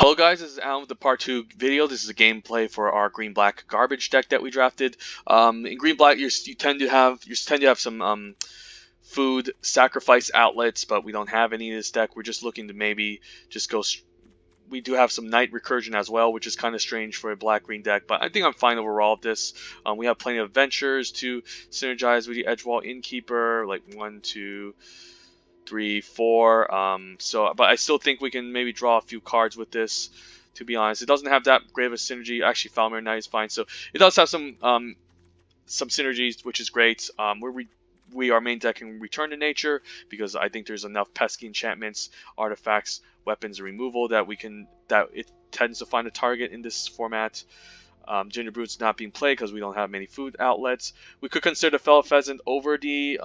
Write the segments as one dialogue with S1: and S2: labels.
S1: Hello guys, this is Alan with the part 2 video. This is a gameplay for our green-black garbage deck that we drafted. In green-black, you tend to have some food sacrifice outlets, but we don't have any in this deck. We're just looking to maybe just go. We do have some night recursion as well, which is kind of strange for a black-green deck, but I think I'm fine overall with this. We have plenty of ventures to synergize with the Edgewall Innkeeper, like 1, 2, 3, 4. But I still think we can maybe draw a few cards with this. To be honest, it doesn't have that great of a synergy. Actually, Falmer Knight is fine. So it does have some synergies, which is great. We are main decking Return to Nature because I think there's enough pesky enchantments, artifacts, weapons, and removal that it tends to find a target in this format. Gingerbread's not being played because we don't have many food outlets. We could consider Fellow Pheasant over the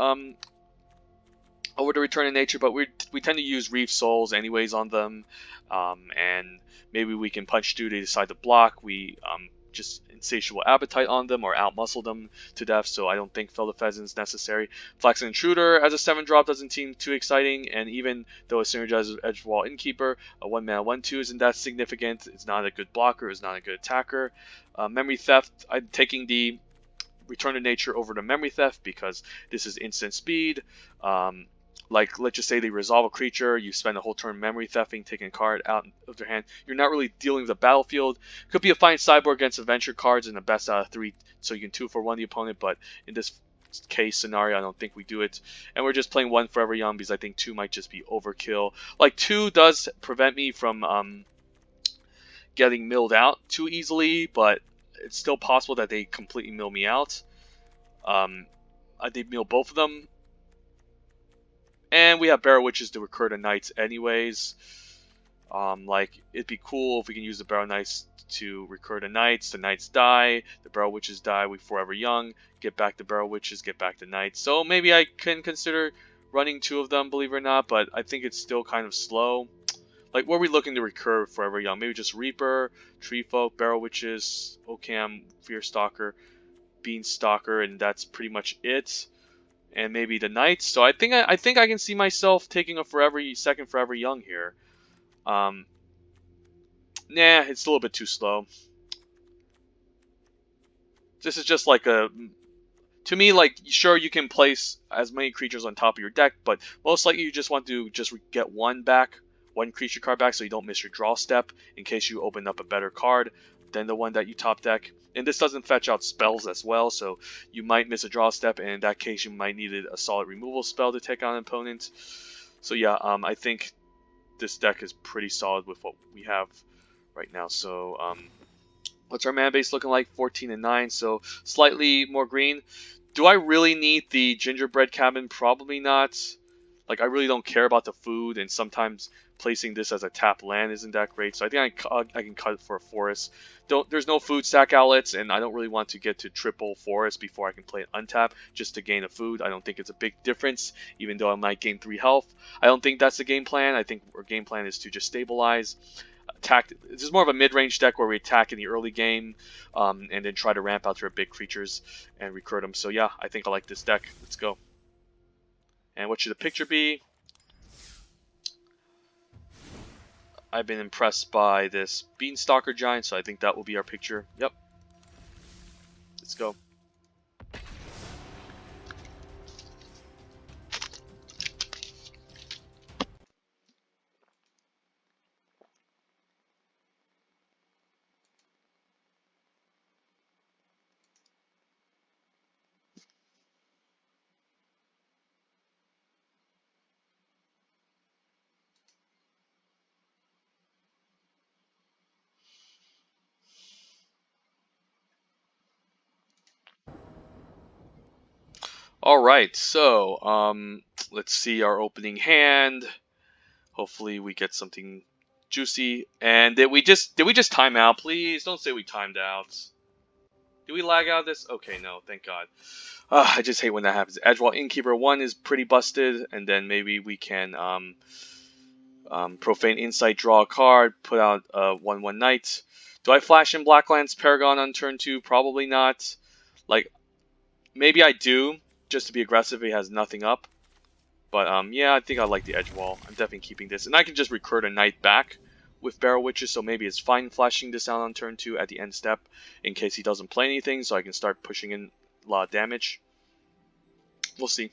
S1: Return to Nature, but we tend to use Reef Souls anyways on them, and maybe we can punch through to decide to block. We just insatiable appetite on them or outmuscle them to death, so I don't think Fellow Pheasant is necessary. Flax Intruder as a 7-drop doesn't seem too exciting, and even though it synergizes with Edgewall Innkeeper, a 1-mana 1/2 isn't that significant. It's not a good blocker, it's not a good attacker. Memory Theft, I'm taking the Return to Nature over to Memory Theft because this is instant speed. Like, let's just say they resolve a creature, you spend a whole turn memory thefting, taking a card out of their hand. You're not really dealing with the battlefield. Could be a fine sideboard against adventure cards in the best out of 3, so you can 2-for-1 the opponent, but in this case scenario, I don't think we do it. And we're just playing 1 Forever Young because I think 2 might just be overkill. Like, 2 does prevent me from getting milled out too easily, but it's still possible that they completely mill me out. They mill both of them. And we have Barrow Witches to recur to Knights anyways. Like, it'd be cool if we can use the Barrow Knights to recur to Knights. The Knights die, the Barrow Witches die, we Forever Young, get back the Barrow Witches, get back the Knights. So maybe I can consider running 2 of them, believe it or not, but I think it's still kind of slow. Like, where are we looking to recur Forever Young? Maybe just Reaper, Tree Folk, Barrow Witches, Ocam, Fearstalker, Beanstalker, and that's pretty much it. And maybe the Knights. So I think I can see myself taking a second Forever Young here. Nah, it's a little bit too slow. This is just like to me, like, sure, you can place as many creatures on top of your deck, but most likely you just want to just get one creature card back, so you don't miss your draw step in case you open up a better card than the one that you top deck. And this doesn't fetch out spells as well, so you might miss a draw step, and in that case you might need a solid removal spell to take on an opponent. So yeah, I think this deck is pretty solid with what we have right now. So what's our mana base looking like? 14 and 9, so slightly more green. Do I really need the Gingerbread Cabin? Probably not. Like, I really don't care about the food, and sometimes placing this as a tap land isn't that great. So I think I can cut it for a forest. There's no food stack outlets, and I don't really want to get to triple forest before I can play an untap just to gain a food. I don't think it's a big difference, even though I might gain 3 health. I don't think that's the game plan. I think our game plan is to just stabilize. Attack. This is more of a mid-range deck where we attack in the early game, and then try to ramp out to our big creatures and recruit them. So yeah, I think I like this deck. Let's go. And what should the picture be? I've been impressed by this Beanstalker Giant, so I think that will be our picture. Yep. Let's go. Alright, so let's see our opening hand. Hopefully we get something juicy. And did we just time out? Please don't say we timed out. Did we lag out of this? Okay, no, thank God. I just hate when that happens. Edgewall Innkeeper 1 is pretty busted, and then maybe we can Profane Insight, draw a card, put out a 1/1 Knight. Do I flash in Blacklands Paragon on turn 2? Probably not. Like, maybe I do, just to be aggressive. He has nothing up. But yeah, I think I like the Edgewall. I'm definitely keeping this. And I can just recruit a Knight back with Barrel Witches, so maybe it's fine flashing this out on turn 2 at the end step in case he doesn't play anything, so I can start pushing in a lot of damage. We'll see.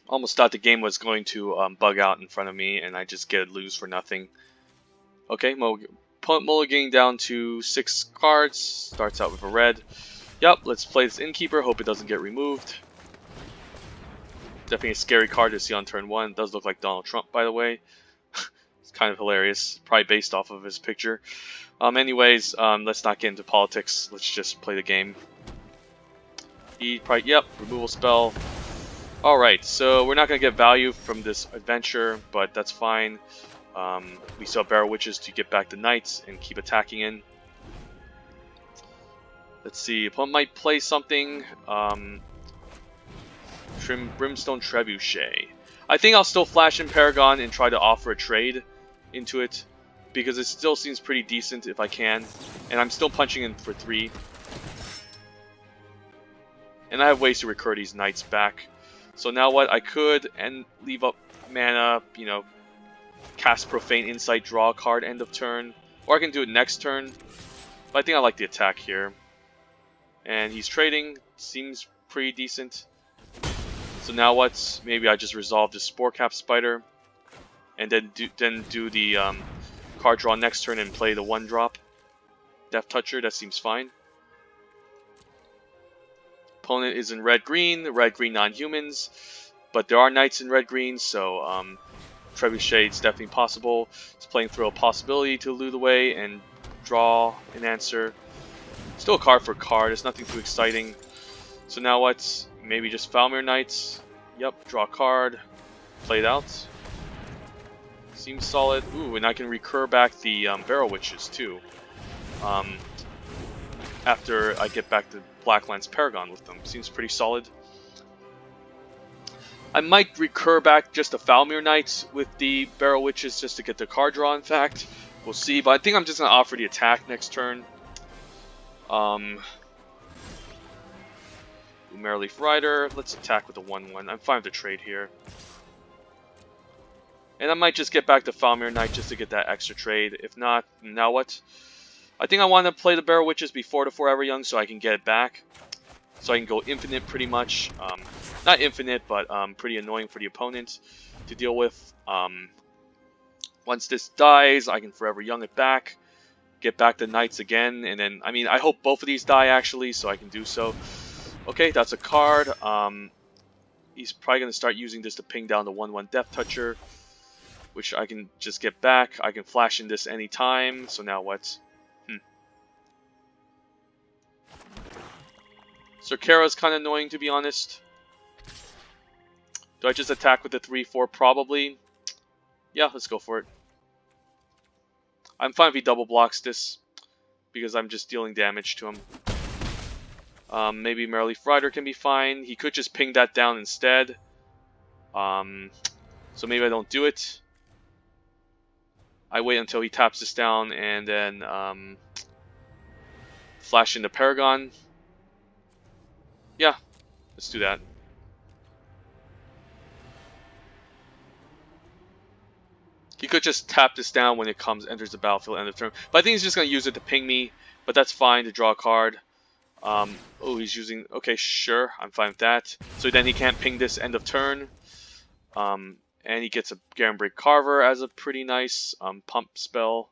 S1: Almost thought the game was going to bug out in front of me and I just get a lose for nothing. Okay, mulliganing down to 6 cards. Starts out with a red. Yep, let's play this Innkeeper. Hope it doesn't get removed. Definitely a scary card to see on turn 1. It does look like Donald Trump, by the way. It's kind of hilarious. Probably based off of his picture. Anyways, let's not get into politics. Let's just play the game. Yep, removal spell. Alright, so we're not going to get value from this adventure, but that's fine. We still have Barrel Witches to get back the Knights and keep attacking in. Let's see, opponent might play something. Brimstone Trebuchet. I think I'll still flash in Paragon and try to offer a trade into it, because it still seems pretty decent if I can. And I'm still punching in for 3. And I have ways to recur these Knights back. So now what? I could leave up mana, you know, cast Profane Insight, draw a card end of turn. Or I can do it next turn. But I think I like the attack here. And he's trading. Seems pretty decent. So now what? Maybe I just resolve the Spore Cap Spider. And then do the card draw next turn and play the 1-drop. Death Toucher, that seems fine. Opponent is in red-green non-humans, but there are Knights in red-green, so Trebuchet is definitely possible. It's playing through a possibility to loot away and draw an answer. Still a card for card, it's nothing too exciting. So now what? Maybe just Falmir Knights. Yep, draw a card, play it out. Seems solid. Ooh, and I can recur back the Barrel Witches too. After I get back the Blacklands Paragon with them. Seems pretty solid. I might recur back just the Falmir Knights with the Barrel Witches just to get the card draw, in fact. We'll see, but I think I'm just going to offer the attack next turn. Merleaf Rider, let's attack with the 1-1. I'm fine with the trade here. And I might just get back the Falmir Knight just to get that extra trade. If not, now what? I think I want to play the Barrel Witches before the Forever Young so I can get it back. So I can go infinite pretty much. Not infinite, but pretty annoying for the opponent to deal with. Once this dies, I can Forever Young it back. Get back the Knights again. And then, I mean, I hope both of these die actually, so I can do so. Okay, that's a card. He's probably going to start using this to ping down the 1-1 Death Toucher, which I can just get back. I can flash in this anytime. So now what? Serkera's kind of annoying, to be honest. Do I just attack with the 3-4? Probably. Yeah, let's go for it. I'm fine if he double blocks this, because I'm just dealing damage to him. Maybe Merleaf Rider can be fine. He could just ping that down instead. So maybe I don't do it. I wait until he taps this down and then flash into Paragon. Yeah, let's do that. He could just tap this down when it enters the battlefield end of turn. But I think he's just going to use it to ping me. But that's fine to draw a card. Oh, he's using... Okay, sure. I'm fine with that. So then he can't ping this end of turn. And he gets a Garenbrig Carver as a pretty nice pump spell.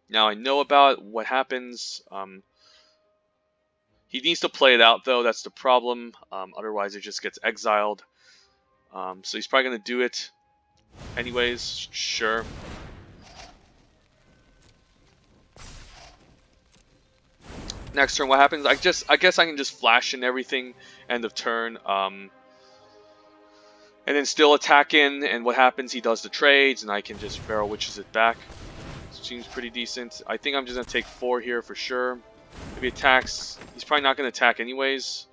S1: Now I know about what happens. He needs to play it out, though. That's the problem. Otherwise, it just gets exiled. So he's probably going to do it anyways. Sure. Next turn, what happens? I guess I can just flash in everything end of turn. And then still attack in. And what happens? He does the trades, and I can just Barrel Witches it back. Seems pretty decent. I think I'm just going to take 4 here for sure. If he attacks, he's probably not going to attack anyways.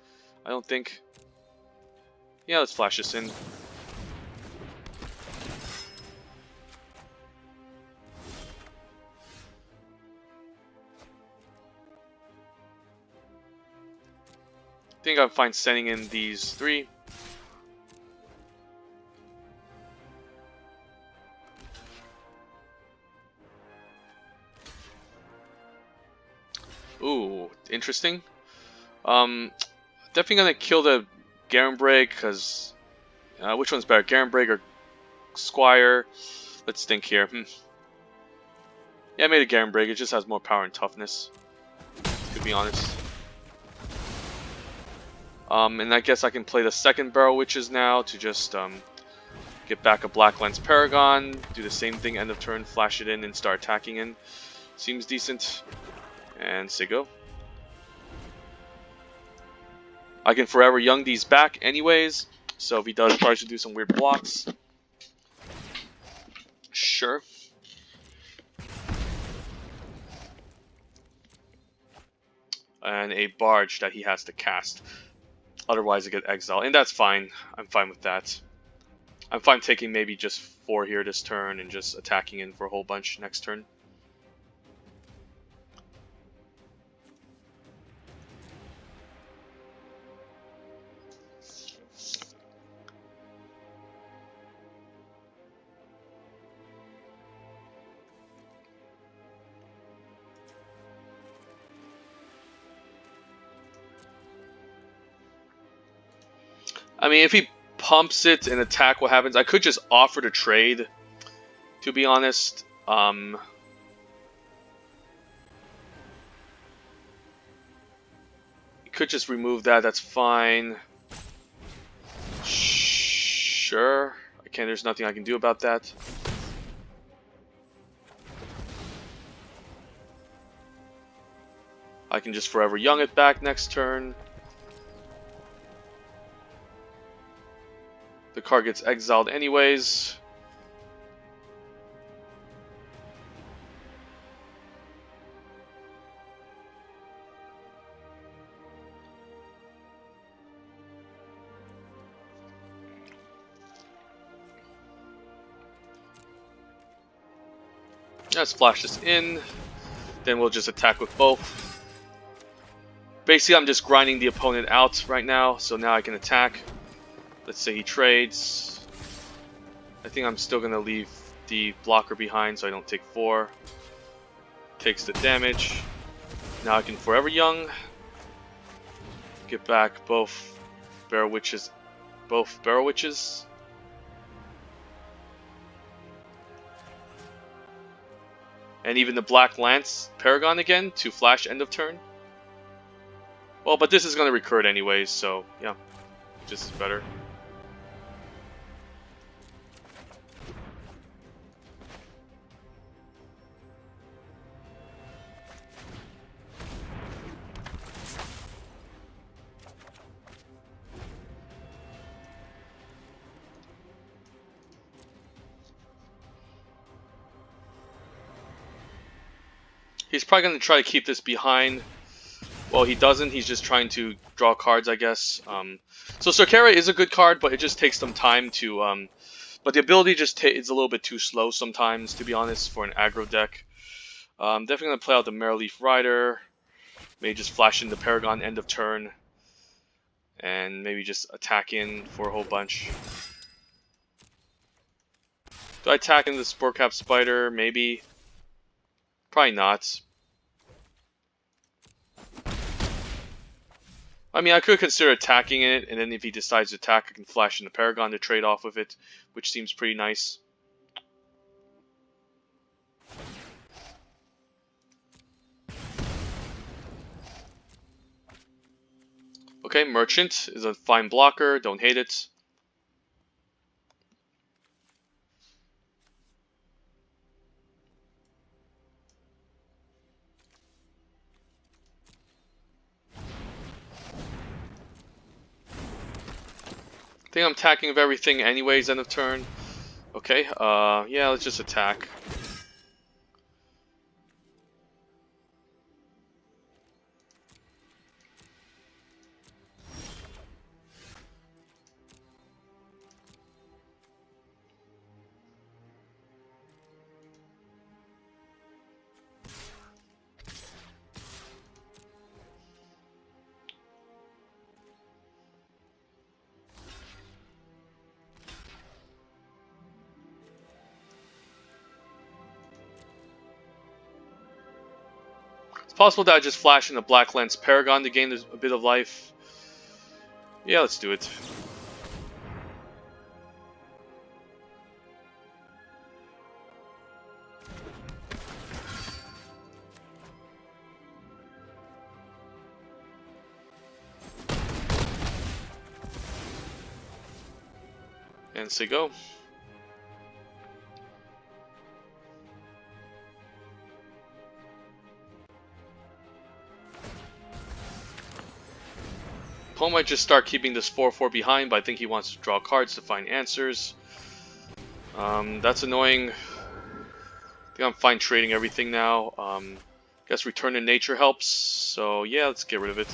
S1: I don't think. Yeah, let's flash this in. think I'm fine sending in these 3. Ooh, interesting. Definitely gonna kill the Garen Break, because which one's better, Garen Break or Squire? Let's think here. Yeah, I made a Garen Break. It just has more power and toughness, to be honest. And I guess I can play the second Barrel Witches now to just get back a Black Lens Paragon, do the same thing end of turn, flash it in, and start attacking in. Seems decent. And say go. I can Forever Young these back anyways, so if he does tries to do some weird blocks, sure. And a Barge that he has to cast. Otherwise, I get exiled, and that's fine. I'm fine with that. I'm fine taking maybe just 4 here this turn and just attacking in for a whole bunch next turn. I mean, if he pumps it and attack, what happens? I could just offer to trade, to be honest. You could just remove that, that's fine. Sure. There's nothing I can do about that. I can just Forever Young it back next turn. The card gets exiled anyways. Let's splash this in. Then we'll just attack with both. Basically, I'm just grinding the opponent out right now, so now I can attack. Let's say he trades. I think I'm still going to leave the blocker behind so I don't take 4. Takes the damage. Now I can Forever Young. Get back both Barrel Witches. And even the Black Lance Paragon again to flash end of turn. Well, but this is going to recur it anyways, so yeah, just is better. He's probably going to try to keep this behind. Well, he doesn't. He's just trying to draw cards, I guess. So Sorkera is a good card, but it just takes some time to... but the ability just is a little bit too slow sometimes, to be honest, for an aggro deck. Definitely going to play out the Merreleaf Rider. Maybe just flash in the Paragon end of turn. And maybe just attack in for a whole bunch. Do I attack in the Sportcap Spider? Maybe. Probably not. I mean, I could consider attacking it, and then if he decides to attack, I can flash in the Paragon to trade off with it, which seems pretty nice. Okay, Merchant is a fine blocker, don't hate it. I think I'm attacking with everything anyways, end of turn. Okay, yeah, let's just attack. possible that I just flash in the Black Lens Paragon to gain a bit of life. Yeah, let's do it. And say go. Paul might just start keeping this 4-4 behind, but I think he wants to draw cards to find answers. That's annoying. I think I'm fine trading everything now. Guess Return to Nature helps, so yeah, let's get rid of it.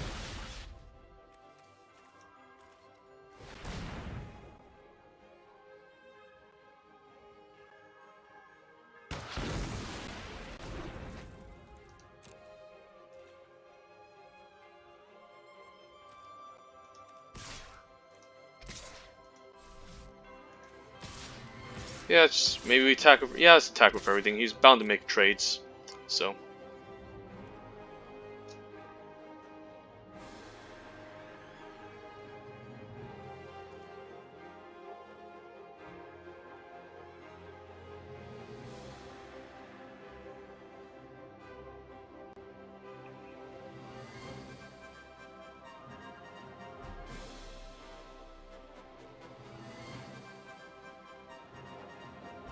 S1: Yeah, maybe we attack with, yeah, let's attack with everything. He's bound to make trades, so.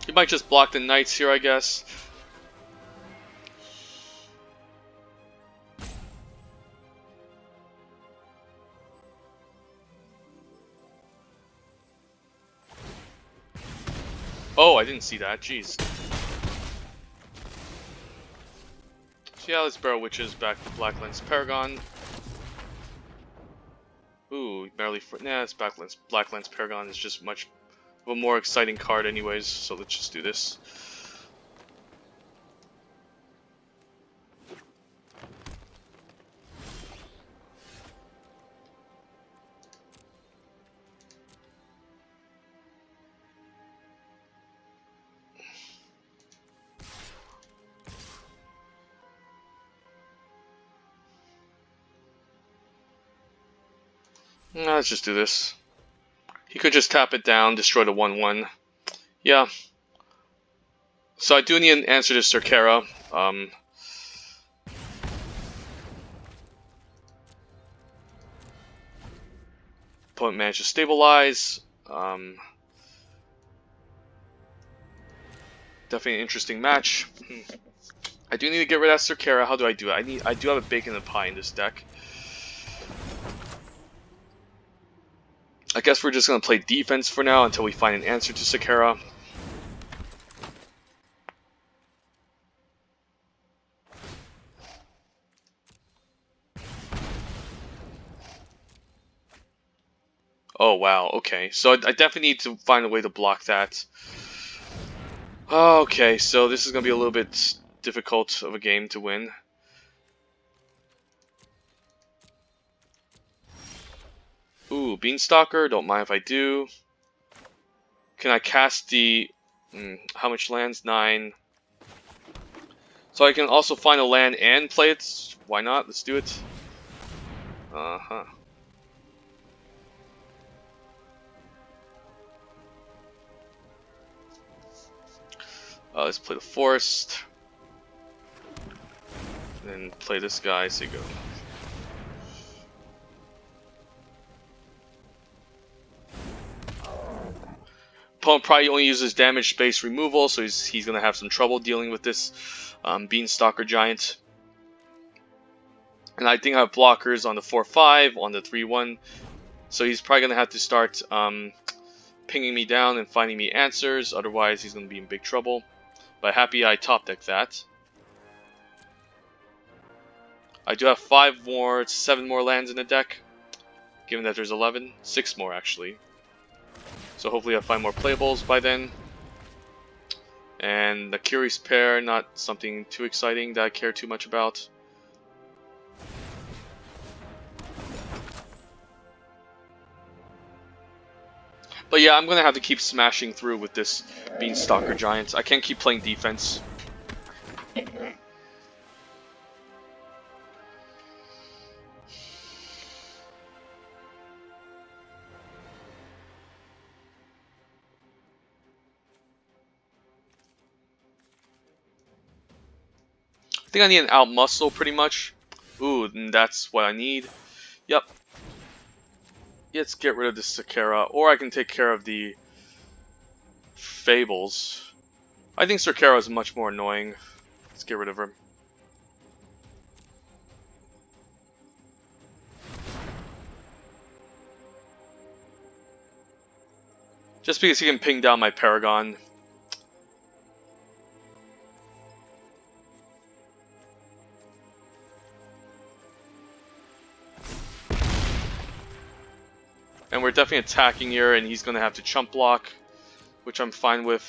S1: He might just block the knights here, I guess. Oh, I didn't see that. Jeez. So yeah, let's Barrel Witches back to Black Lens Paragon. Ooh, barely. Nah, it's Black Lens Paragon is just much of a more exciting card, anyways. So let's just do this. Nah, let's just do this. He could just tap it down, destroy the 1/1. Yeah. So I do need an answer to Circara. Opponent managed to stabilize. Definitely an interesting match. I do need to get rid of Circara. How do I do it? I do have a bacon and pie in this deck. I guess we're just gonna play defense for now until we find an answer to Circara. Oh wow, okay. So I definitely need to find a way to block that. Okay, so this is gonna be a little bit difficult of a game to win. Ooh, Beanstalker, don't mind if I do. Can I cast the... how much lands? 9. So I can also find a land and play it. Why not? Let's do it. Uh-huh. Let's play the Forest. Then play this guy, so you go. Opponent probably only uses damage space removal, so he's going to have some trouble dealing with this Beanstalker Giant. And I think I have blockers on the 4/5, on the 3/1, so he's probably going to have to start pinging me down and finding me answers, otherwise he's going to be in big trouble. But happy I top deck that. I do have 7 more lands in the deck, given that there's 11. 6 more actually. So hopefully I'll find more playables by then. And the Curious Pair, not something too exciting that I care too much about. But yeah, I'm going to have to keep smashing through with this Beanstalker Giant. I can't keep playing defense. I think I need an out muscle pretty much. Ooh, and that's what I need. Yep. Let's get rid of the Sakara, or I can take care of the Fables. I think Sakara is much more annoying. Let's get rid of her. Just because he can ping down my Paragon. And we're definitely attacking here, and he's going to have to chump block, which I'm fine with.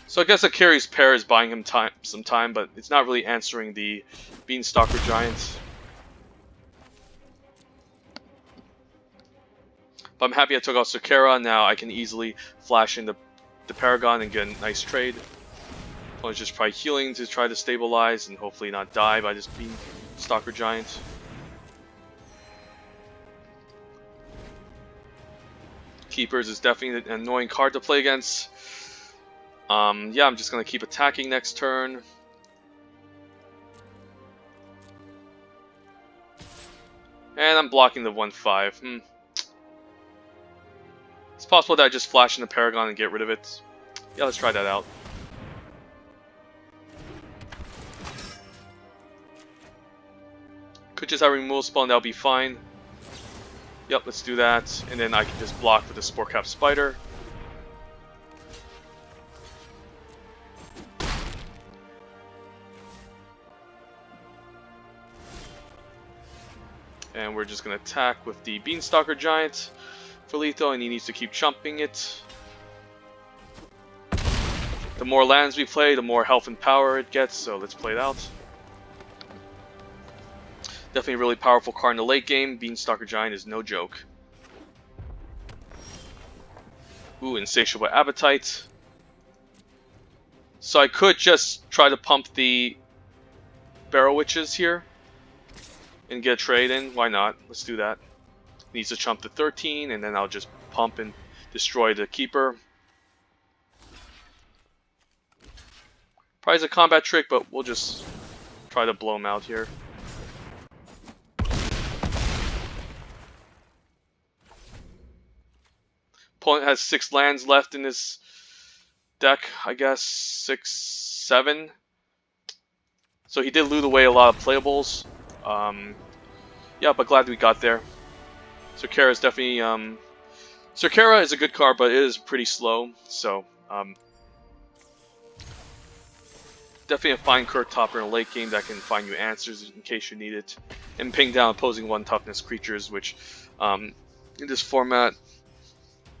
S1: So I guess Akiri's pair is buying him some time, but it's not really answering the Beanstalker Giant. But I'm happy I took out Sakara. Now I can easily flash in the Paragon and get a nice trade. Opponent's just probably healing to try to stabilize and hopefully not die by this Beanstalker Giant. Keepers is definitely an annoying card to play against. Yeah, I'm just going to keep attacking next turn. And I'm blocking the 1/5. It's possible that I just flash in the Paragon and get rid of it. Yeah, let's try that out. Could just have a removal spell and that'll be fine. Yep, let's do that. And then I can just block with the Spore Cap Spider. And we're just going to attack with the Beanstalker Giant for lethal, and he needs to keep chumping it. The more lands we play, the more health and power it gets, so let's play it out. Definitely a really powerful card in the late game. Beanstalker Giant is no joke. Ooh, Insatiable Appetite. So I could just try to pump the Barrow Witches here and get a trade in. Why not? Let's do that. Needs to chump the 13, and then I'll just pump and destroy the Keeper. Probably is a combat trick, but we'll just try to blow him out here. Opponent has 6 lands left in his deck, I guess 6, 7. So he did loot away a lot of playables. Yeah, but glad we got there. Sakara is definitely Sakara is a good card, but it is pretty slow. So definitely a fine card topper in a late game that can find you answers in case you need it, and ping down opposing 1 toughness creatures, which in this format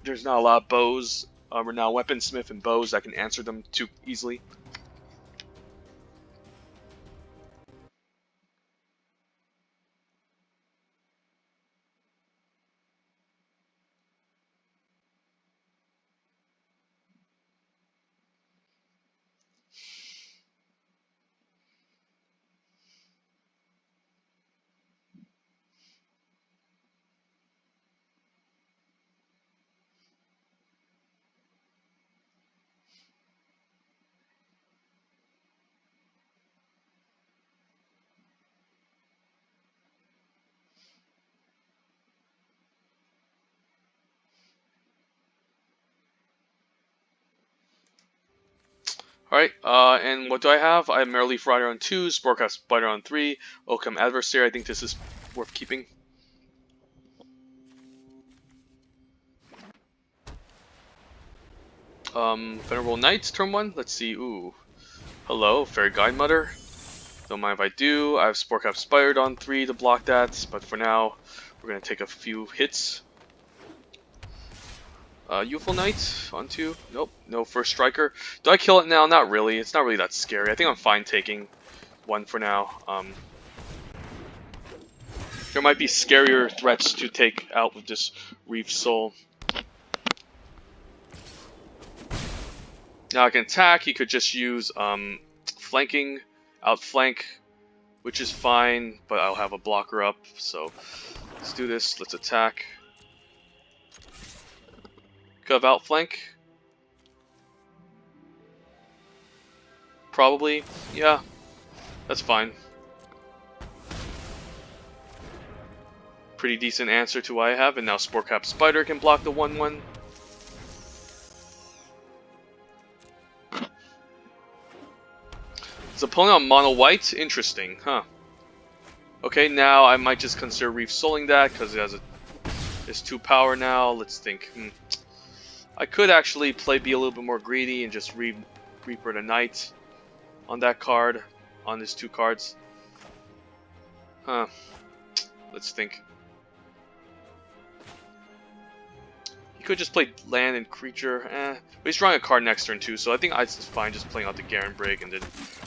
S1: there's not a lot of bows. We're now weaponsmith and bows that can answer them too easily. Alright, and what do I have? I have Merleaf Rider on 2, Sporecast Spider on 3, Oakham Adversary. I think this is worth keeping. Venerable Knights, turn 1. Let's see. Ooh. Hello, Fairy Guide Mother. Don't mind if I do. I have Sporecap Spider on 3 to block that, but for now, we're going to take a few hits. Youthful Knight on 2. Nope, no First Striker. Do I kill it now? Not really. It's not really that scary. I think I'm fine taking 1 for now. There might be scarier threats to take out with this Reef Soul. Now I can attack. He could just use flanking, outflank, which is fine, but I'll have a blocker up. So let's do this. Let's attack. Could have outflank. Probably. Yeah, that's fine. Pretty decent answer to what I have, and now Sporecap Spider can block the 1/1. His opponent on mono white? Interesting, huh? Okay, now I might just consider Reef Souling that because it has it's 2 power now. Let's think. I could actually be a little bit more greedy and just Reaper the Knight on that card, on his 2 cards. Huh. Let's think. He could just play land and creature, but he's drawing a card next turn too, so I think it's fine just playing out the Garen Brig and then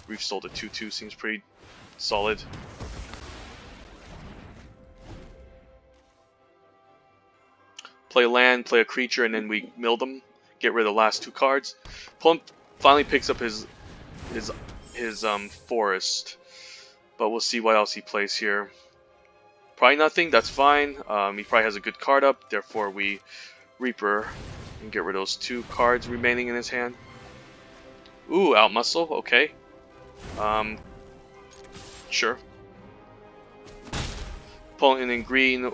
S1: Reef Soul to 2/2 seems pretty solid. Play land, play a creature, and then we mill them, get rid of the last 2 cards. Opponent finally picks up his forest, but we'll see what else he plays here. Probably nothing, that's fine. He probably has a good card up, therefore we Reaper and get rid of those 2 cards remaining in his hand. Ooh, out muscle, okay. Sure. Opponent in green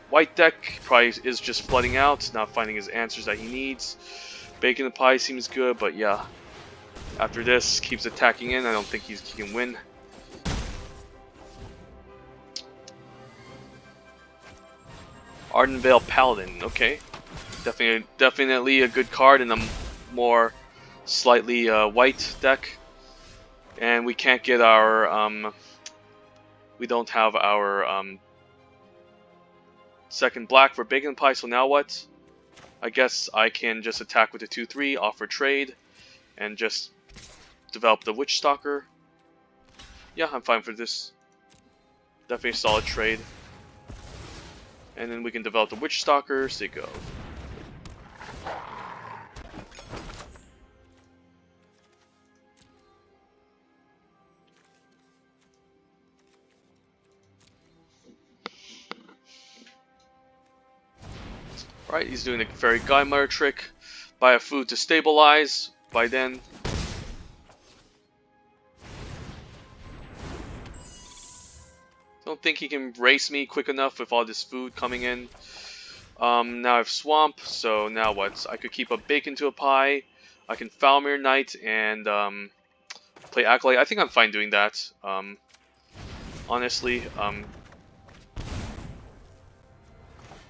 S1: white deck probably is just flooding out, not finding his answers that he needs. Baking the pie seems good, but yeah. After this, keeps attacking in. I don't think he can win. Ardenvale Paladin, okay. Definitely a good card in a more slightly white deck. And we can't get our we don't have our second black for Bacon Pie, so now what? I guess I can just attack with the 2/3, offer trade, and just develop the Witch Stalker. Yeah, I'm fine for this. Definitely a solid trade. And then we can develop the Witch Stalker, so go. Alright, he's doing the Fairy Godmother trick. Buy a food to stabilize. By then. Don't think he can race me quick enough with all this food coming in. Now I have Swamp, so now what? I could keep a Bacon to a Pie. I can Falmir Knight and play Acolyte. I think I'm fine doing that. Honestly,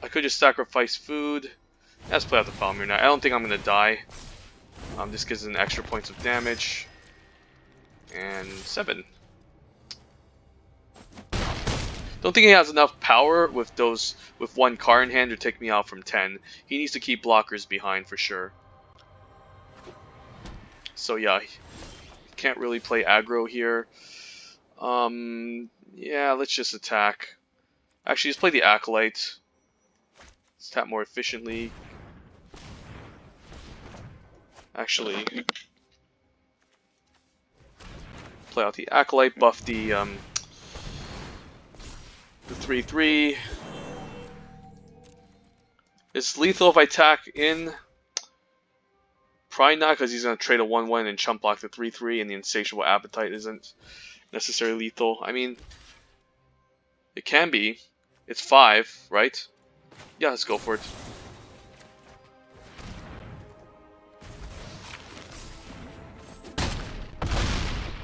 S1: I could just sacrifice food. Let's play out the Falmir Knight. I don't think I'm gonna die. This gives an extra points of damage. And 7. Don't think he has enough power with 1 card in hand to take me out from 10. He needs to keep blockers behind for sure. So yeah, can't really play aggro here. Yeah, let's just attack. Actually, let's play the Acolyte. Let's tap more efficiently. Actually, play out the Acolyte, buff the 3/3. It's lethal if I attack in. Probably not, because he's going to trade a 1/1 and chump block the 3/3, and the Insatiable Appetite isn't necessarily lethal. I mean, it can be. It's 5, right? Yeah, let's go for it.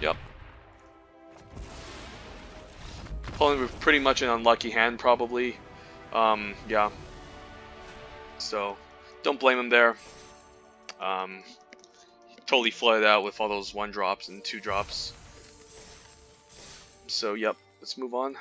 S1: Yep. Pulling with pretty much an unlucky hand, probably. Yeah. So, don't blame him there. Totally flooded out with all those 1-drops and 2-drops. So, yep. Let's move on.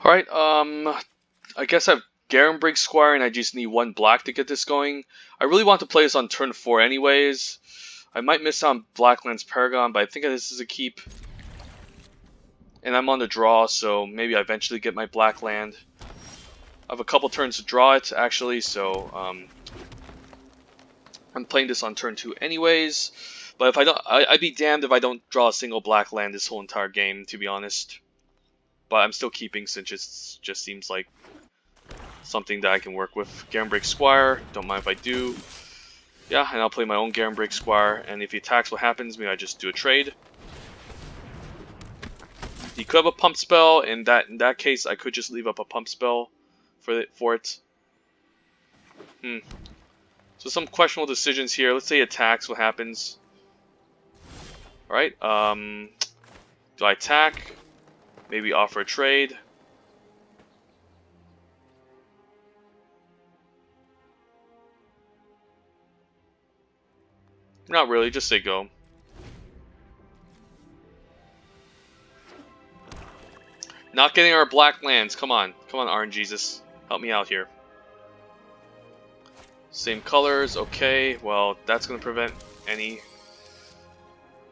S1: Alright, I guess I have Garenbrig Squire and I just need one black to get this going. I really want to play this on turn 4 anyways. I might miss out on Blackland's Paragon, but I think this is a keep. And I'm on the draw, so maybe I eventually get my black land. I have a couple turns to draw it, actually, so I'm playing this on turn 2 anyways. But if I don't, I'd be damned if I don't draw a single black land this whole entire game, to be honest. But I'm still keeping since it just seems like something that I can work with. Garenbrig Squire, don't mind if I do. Yeah, and I'll play my own Garenbrig Squire, and if he attacks, what happens? Maybe I just do a trade. He could have a pump spell, and in that case, I could just leave up a pump spell for it. So some questionable decisions here. Let's say he attacks, what happens? Alright, do I attack? Maybe offer a trade. Not really, just say go. Not getting our black lands. Come on, RNGesus. Help me out here. Same colors, okay. Well, that's going to prevent any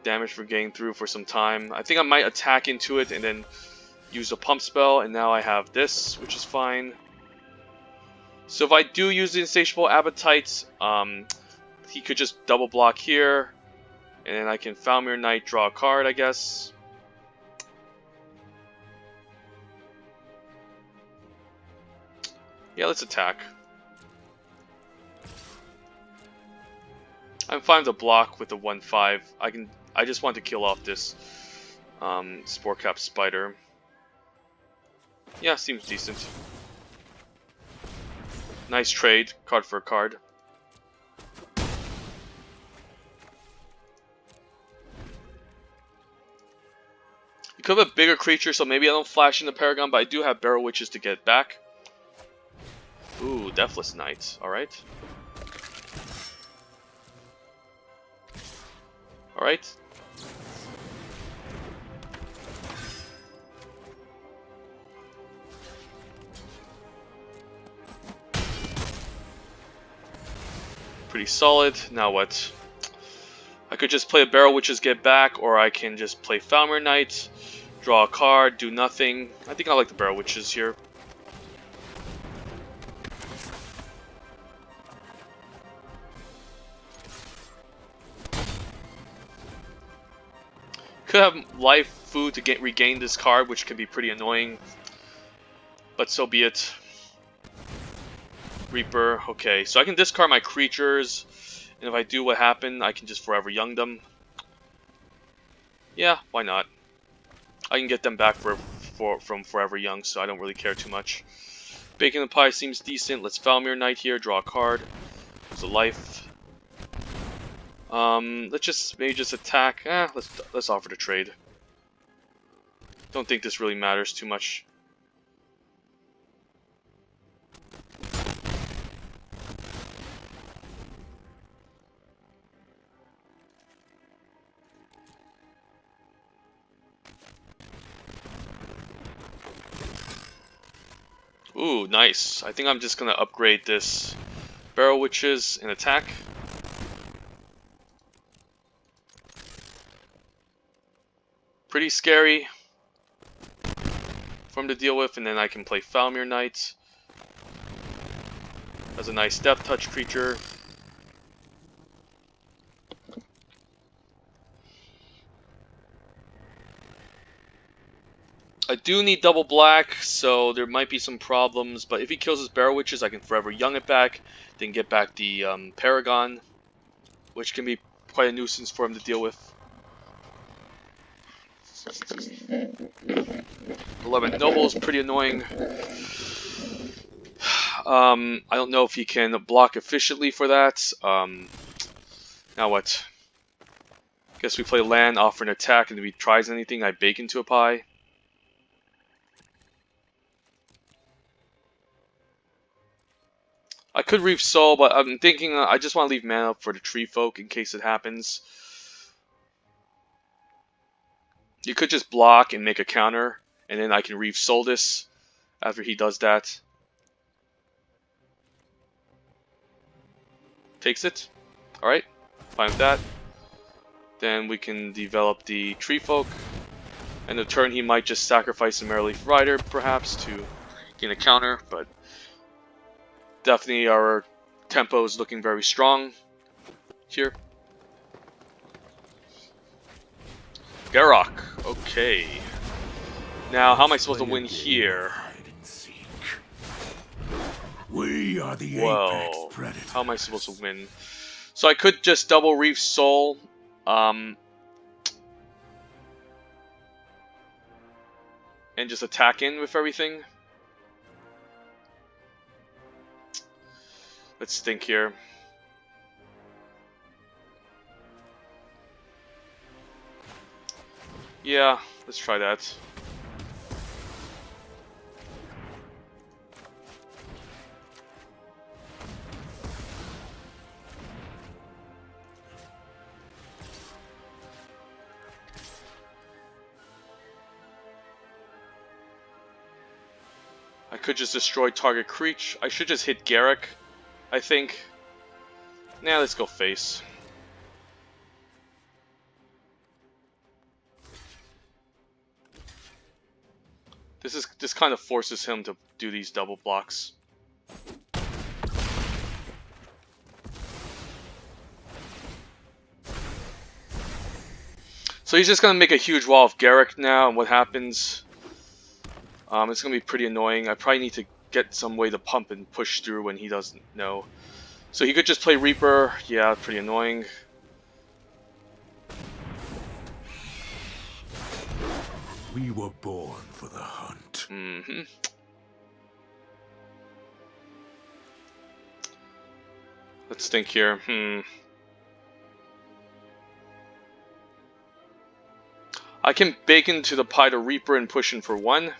S1: damage from getting through for some time. I think I might attack into it and then use a pump spell, and now I have this, which is fine. So if I do use the Insatiable Appetite, he could just double block here, and then I can Falmir Knight, draw a card, I guess. Yeah, let's attack. I'm fine to block with the 1/5. I just want to kill off this Spore Cap Spider. Yeah, seems decent. Nice trade, card for a card. You could have a bigger creature, so maybe I don't flash in the Paragon, but I do have Barrel Witches to get back. Ooh, Deathless Knight, alright. Alright. Pretty solid. Now what? I could just play a Barrel Witches, get back, or I can just play Falmir Knight, draw a card, do nothing. I think I like the Barrel Witches here. Could have life food to regain this card, which can be pretty annoying. But so be it. Reaper, okay. So I can discard my creatures, and if I do what happened, I can just Forever Young them. Yeah, why not? I can get them back from Forever Young, so I don't really care too much. Baking the Pie seems decent. Let's Falmir Knight here, draw a card. There's a life. Let's maybe just attack. Let's offer to trade. Don't think this really matters too much. Ooh, nice. I think I'm just gonna upgrade this Barrel Witches and attack. Pretty scary for him to deal with, and then I can play Falmir Knight as a nice Death Touch creature. I do need double black, so there might be some problems, but if he kills his Barrel Witches, I can Forever Young it back, then get back the Paragon, which can be quite a nuisance for him to deal with. 11 Noble is pretty annoying. I don't know if he can block efficiently for that. Now what? Guess we play land, offer an attack, and if he tries anything, I bake into a pie. I could Reef Soul, but I'm thinking I just want to leave mana up for the Tree Folk in case it happens. You could just block and make a counter, and then I can Reef Soul this, after he does that. Takes it. Alright, fine with that. Then we can develop the Tree Folk. And the turn he might just sacrifice a Mereleaf Rider, perhaps, to gain a counter, but definitely our tempo is looking very strong here. Garrock, okay. Now, how am I supposed to win here?
S2: We are the
S1: Whoa, how am I supposed to win? So I could just double Reef Soul, and just attack in with everything. Let's think here. Yeah, let's try that. I could just destroy target creature. I should just hit Garrick, I think. Nah, let's go face. This kind of forces him to do these double blocks. So he's just gonna make a huge wall of Garrick now, and what happens? It's gonna be pretty annoying. I probably need to get some way to pump and push through when he doesn't know. So he could just play Reaper. Yeah, pretty annoying.
S2: We were born for the hunt.
S1: Mm-hmm. Let's think here. I can bake into the pie to Reaper and push in for 1.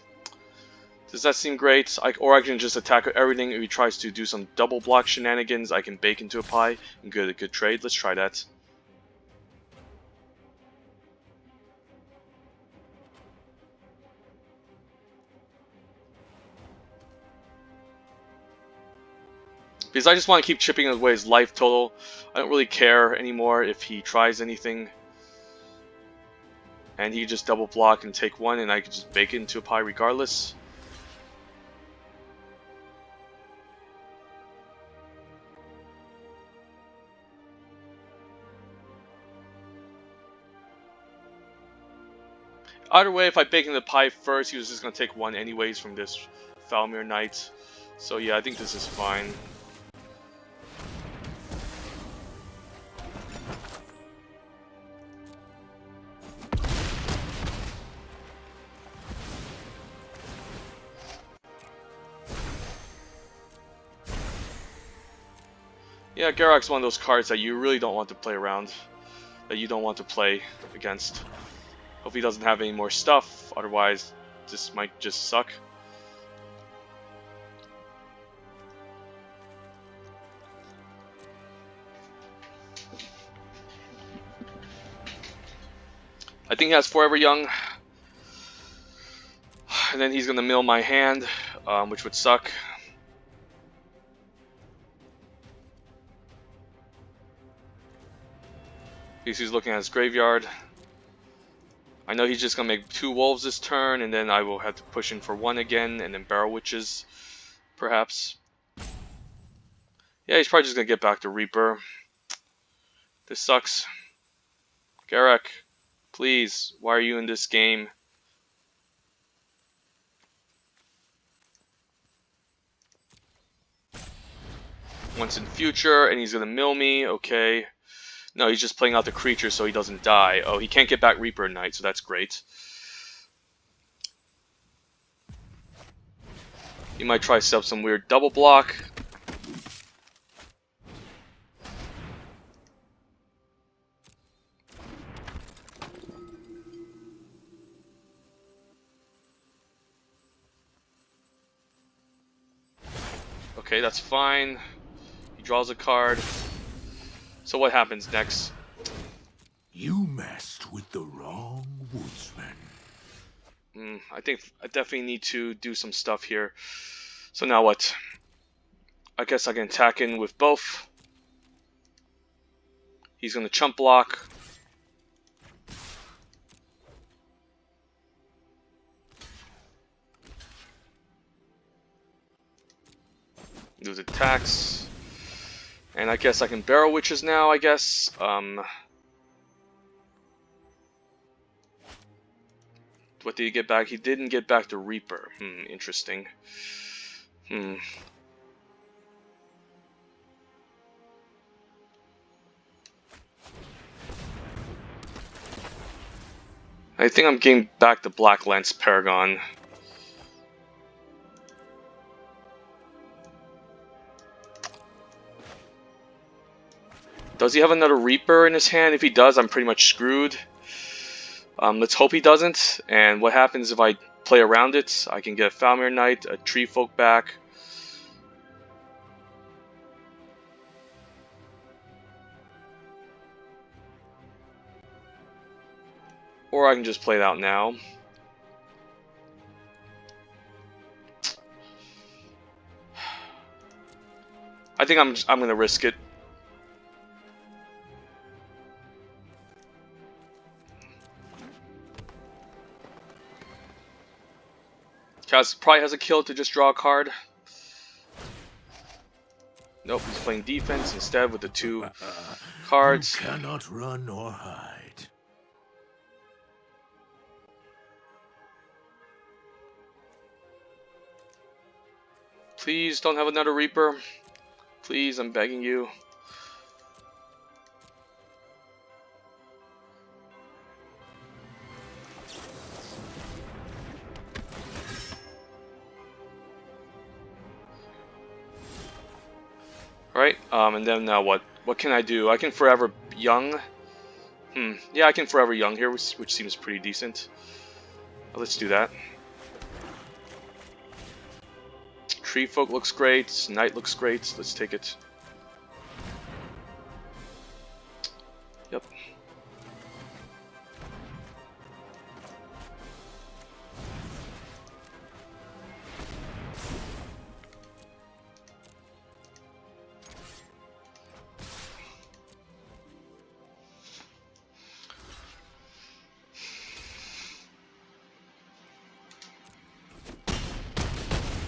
S1: Does that seem great? Or I can just attack everything. If he tries to do some double block shenanigans, I can bake into a pie and get a good trade. Let's try that. Because I just want to keep chipping away his life total. I don't really care anymore if he tries anything. And he just double block and take 1, and I can just bake it into a pie regardless. Either way, if I bake in the pie first, he was just going to take 1 anyways from this Falmir Knight. So yeah, I think this is fine. Yeah, Garrock's one of those cards that you really don't want to play around. That you don't want to play against. Hope he doesn't have any more stuff, otherwise this might just suck. I think he has Forever Young. And then he's going to mill my hand, which would suck. He's looking at his graveyard. I know he's just going to make 2 wolves this turn, and then I will have to push in for 1 again, and then Barrel Witches, perhaps. Yeah, he's probably just going to get back to Reaper. This sucks. Garrick, please, why are you in this game? Once in future, and he's going to mill me, okay. No, he's just playing out the creature so he doesn't die. Oh, he can't get back Reaper Knight, so that's great. He might try to set up some weird double block. Okay, that's fine. He draws a card. So what happens next?
S2: You messed with the wrong woodsman.
S1: I think I definitely need to do some stuff here. So now what? I guess I can attack in with both. He's going to chump block. Do his attacks. And I guess I can Barrel Witches now, I guess. What did he get back? He didn't get back the Reaper. Interesting. I think I'm getting back the Black Lance Paragon. Does he have another Reaper in his hand? If he does, I'm pretty much screwed. Let's hope he doesn't. And what happens if I play around it? I can get a Falmir Knight, a Tree Folk back. Or I can just play it out now. I think I'm gonna risk it. Kaz probably has a kill to just draw a card. Nope, he's playing defense instead with the 2 cards.
S2: You cannot run or hide.
S1: Please don't have another Reaper. Please, I'm begging you. Alright, and then now what? What can I do? I can Forever Young. Yeah, I can Forever Young here, which seems pretty decent. Let's do that. Tree Folk looks great. Knight looks great. Let's take it. Yep.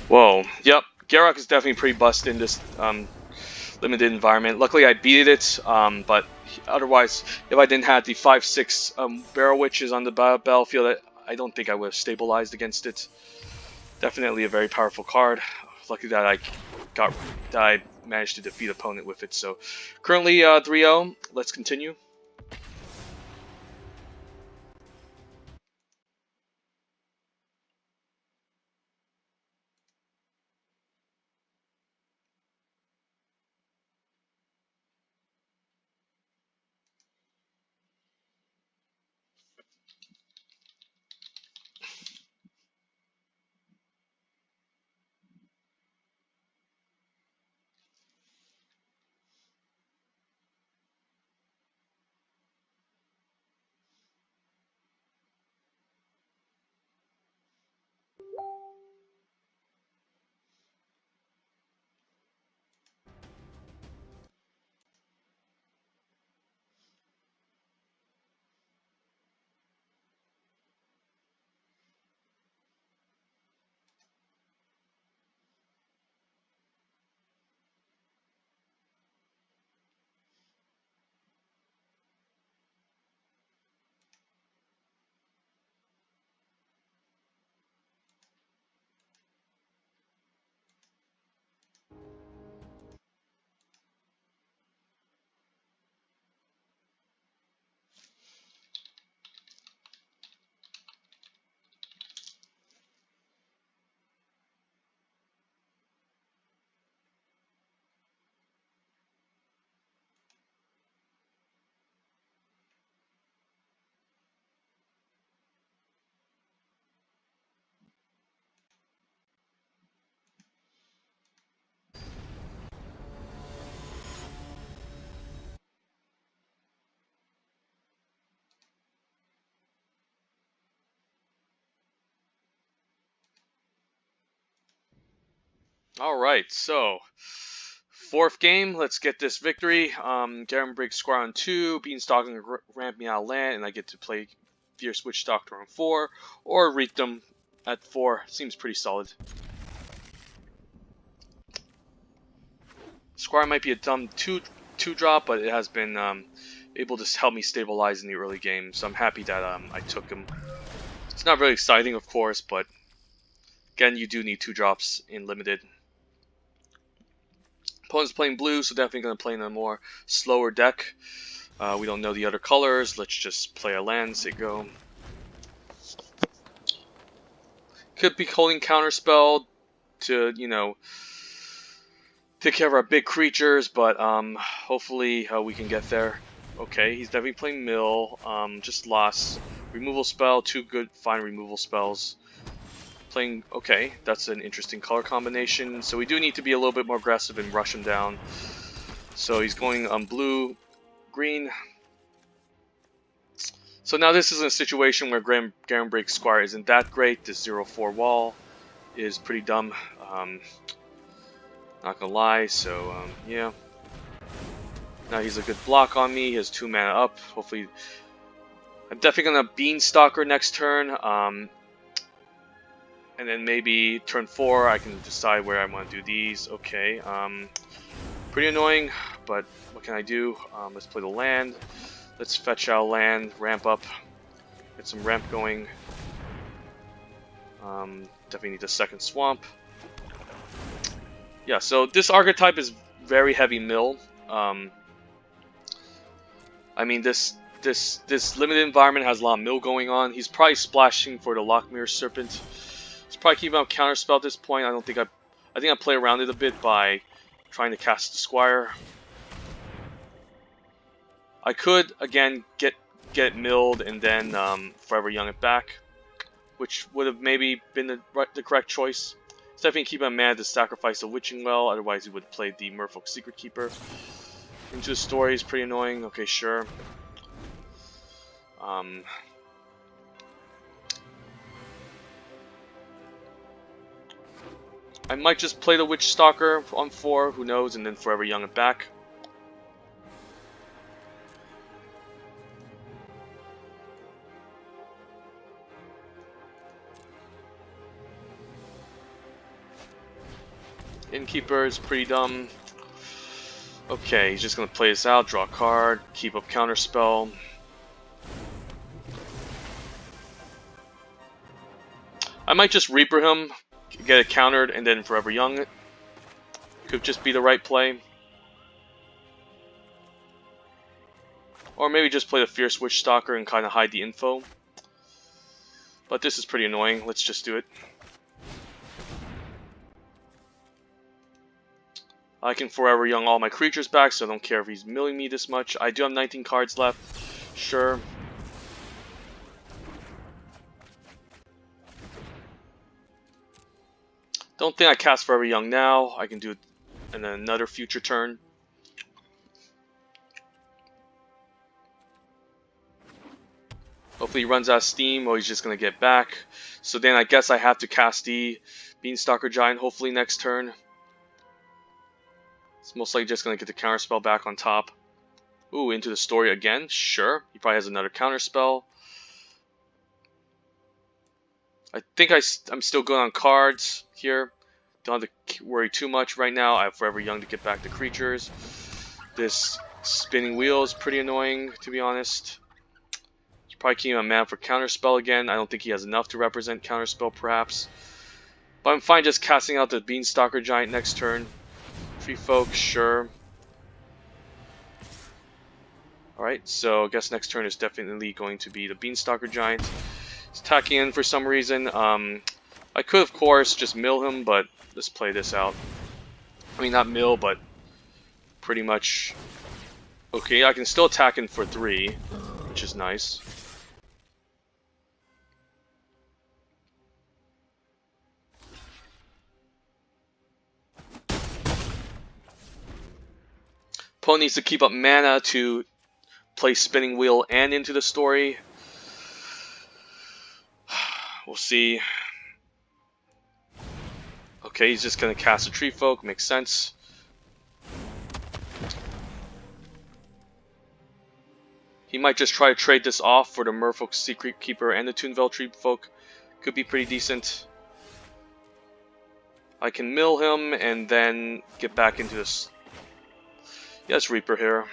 S1: Whoa. Yep. Garruk is definitely pretty busted in this limited environment. Luckily, I beat it, but otherwise, if I didn't have the 5/6 Barrel Witches on the battlefield, I don't think I would have stabilized against it. Definitely a very powerful card. Lucky that I managed to defeat opponent with it. So currently 3-0. Let's continue. Alright, so fourth game, let's get this victory. Garen breaks square on 2, Beanstalk and ramp me out of land, and I get to play Fierce Witch Doctor on 4, or read them at 4. Seems pretty solid. Squire might be a dumb 2-drop, but it has been able to help me stabilize in the early game, so I'm happy that I took him. It's not very exciting, of course, but again, you do need 2-drops in limited. Opponent's playing blue, so definitely going to play in a more slower deck. We don't know the other colors. Let's just play a land, say go. Could be holding Counterspell to, you know, take care of our big creatures, but hopefully we can get there. Okay, he's definitely playing mill. Just lost. Removal spell, 2 good, fine removal spells. Playing, okay, that's an interesting color combination. So we do need to be a little bit more aggressive and rush him down. So he's going blue, green. So now this is a situation where Garen Break Squire isn't that great. This 0-4 wall is pretty dumb. Not gonna lie, so yeah. Now he's a good block on me. He has 2 mana up. Hopefully, I'm definitely gonna Beanstalker next turn. And then maybe turn 4, I can decide where I want to do these. Okay, pretty annoying, but what can I do? Let's play the land. Let's fetch out land, ramp up, get some ramp going. Definitely need a second swamp. Yeah, so this archetype is very heavy mill. I mean, this limited environment has a lot of mill going on. He's probably splashing for the Lockmere Serpent. He's probably keeping up Counterspell at this point. I think I play around it a bit by trying to cast the Squire. I could again get milled and then Forever Young it back, which would have maybe been the correct choice. It's definitely keep him mad to sacrifice the Witching Well, otherwise he would play the Merfolk Secret Keeper. Into the Story is pretty annoying. Okay, sure. I might just play the Witch Stalker on 4, who knows, and then Forever Young it back. Innkeeper is pretty dumb. Okay, he's just gonna play this out, draw a card, keep up Counterspell. I might just Reaper him, get it countered, and then Forever Young it. Could just be the right play. Or maybe just play the Fierce Witch Stalker and kind of hide the info. But this is pretty annoying, let's just do it. I can Forever Young all my creatures back, so I don't care if he's milling me this much. I do have 19 cards left, sure. Don't think I cast Forever Young now. I can do it in another future turn. Hopefully he runs out of steam, or he's just going to get back. So then I guess I have to cast the Beanstalker Giant hopefully next turn. It's most likely just going to get the Counterspell back on top. Ooh, Into the Story again? Sure. He probably has another Counterspell. I think I'm still good on cards here. Don't have to worry too much right now. I have Forever Young to get back the creatures. This spinning wheel is pretty annoying, to be honest. He's probably keeping a mana for Counterspell again. I don't think he has enough to represent Counterspell, perhaps. But I'm fine just casting out the Beanstalker Giant next turn. Free folk, sure. Alright, so I guess next turn is definitely going to be the Beanstalker Giant. He's attacking in for some reason. I could, of course, just mill him, but let's play this out. I mean, not mill, but pretty much... Okay, I can still attack in for 3, which is nice. Opponent needs to keep up mana to play Spinning Wheel and Into the Story. We'll see. Okay, he's just gonna cast a Tree Folk, makes sense. He might just try to trade this off for the Merfolk Secret Keeper and the Toonvale Tree Folk. Could be pretty decent. I can mill him and then get back into this. Yes, Reaper here.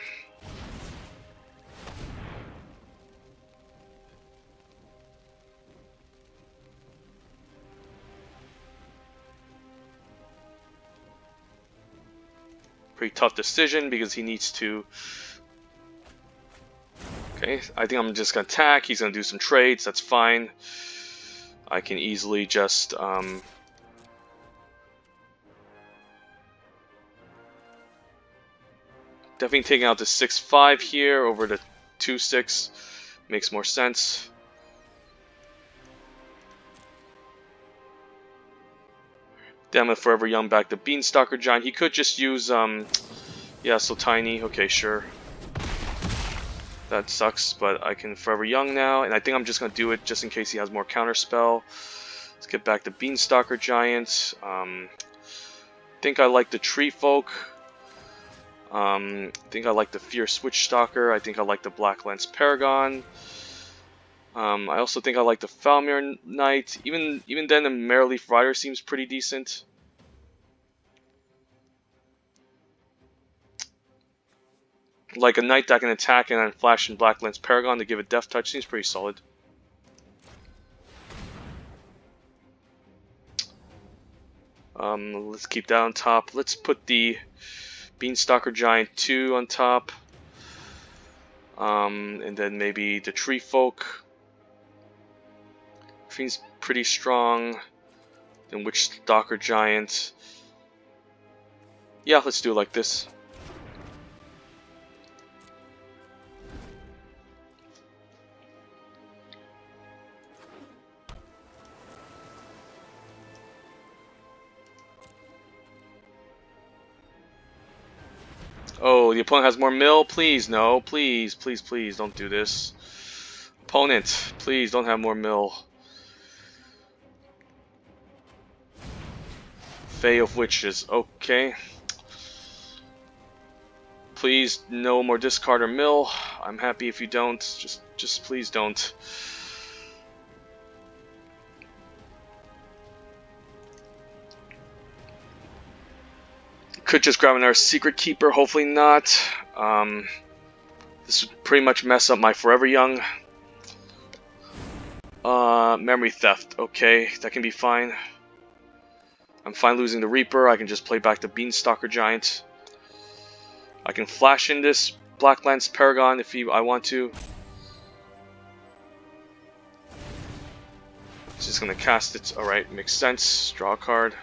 S1: Pretty tough decision because he needs to. Okay, I think I'm just gonna attack. He's gonna do some trades. That's fine. I can easily just definitely taking out the 6/5 here over the 2/6 makes more sense. Damn it, Forever Young back to Beanstalker Giant. He could just use yeah, so tiny. Okay, sure. That sucks, but I can Forever Young now, and I think I'm just gonna do it just in case he has more counterspell. Let's get back to Beanstalker Giant. Think I like the Tree Folk. I think I like the Fierce Witch Stalker. I think I like the Black Lance Paragon. I also think I like the Falmir Knight. Even then, the Mereleaf Rider seems pretty decent. Like a knight that can attack and then flash in Black Lance Paragon to give it Death Touch seems pretty solid. Let's keep that on top. Let's put the Beanstalker Giant 2 on top. And then maybe the Tree Folk. Seems pretty strong. Then Witch Stalker Giant. Yeah, let's do it like this. Oh, the opponent has more mill? Please, no. Please, please, please, don't do this. Opponent, please don't have more mill. Fae of Witches, okay. Please, no more discard or mill. I'm happy if you don't. Just please don't. Could just grab another Secret Keeper, hopefully not. This would pretty much mess up my Forever Young. Memory Theft, okay, that can be fine. I'm fine losing the Reaper, I can just play back the Beanstalker Giant. I can flash in this Black Lance Paragon if I want to. It's just gonna cast it, alright, makes sense. Draw a card.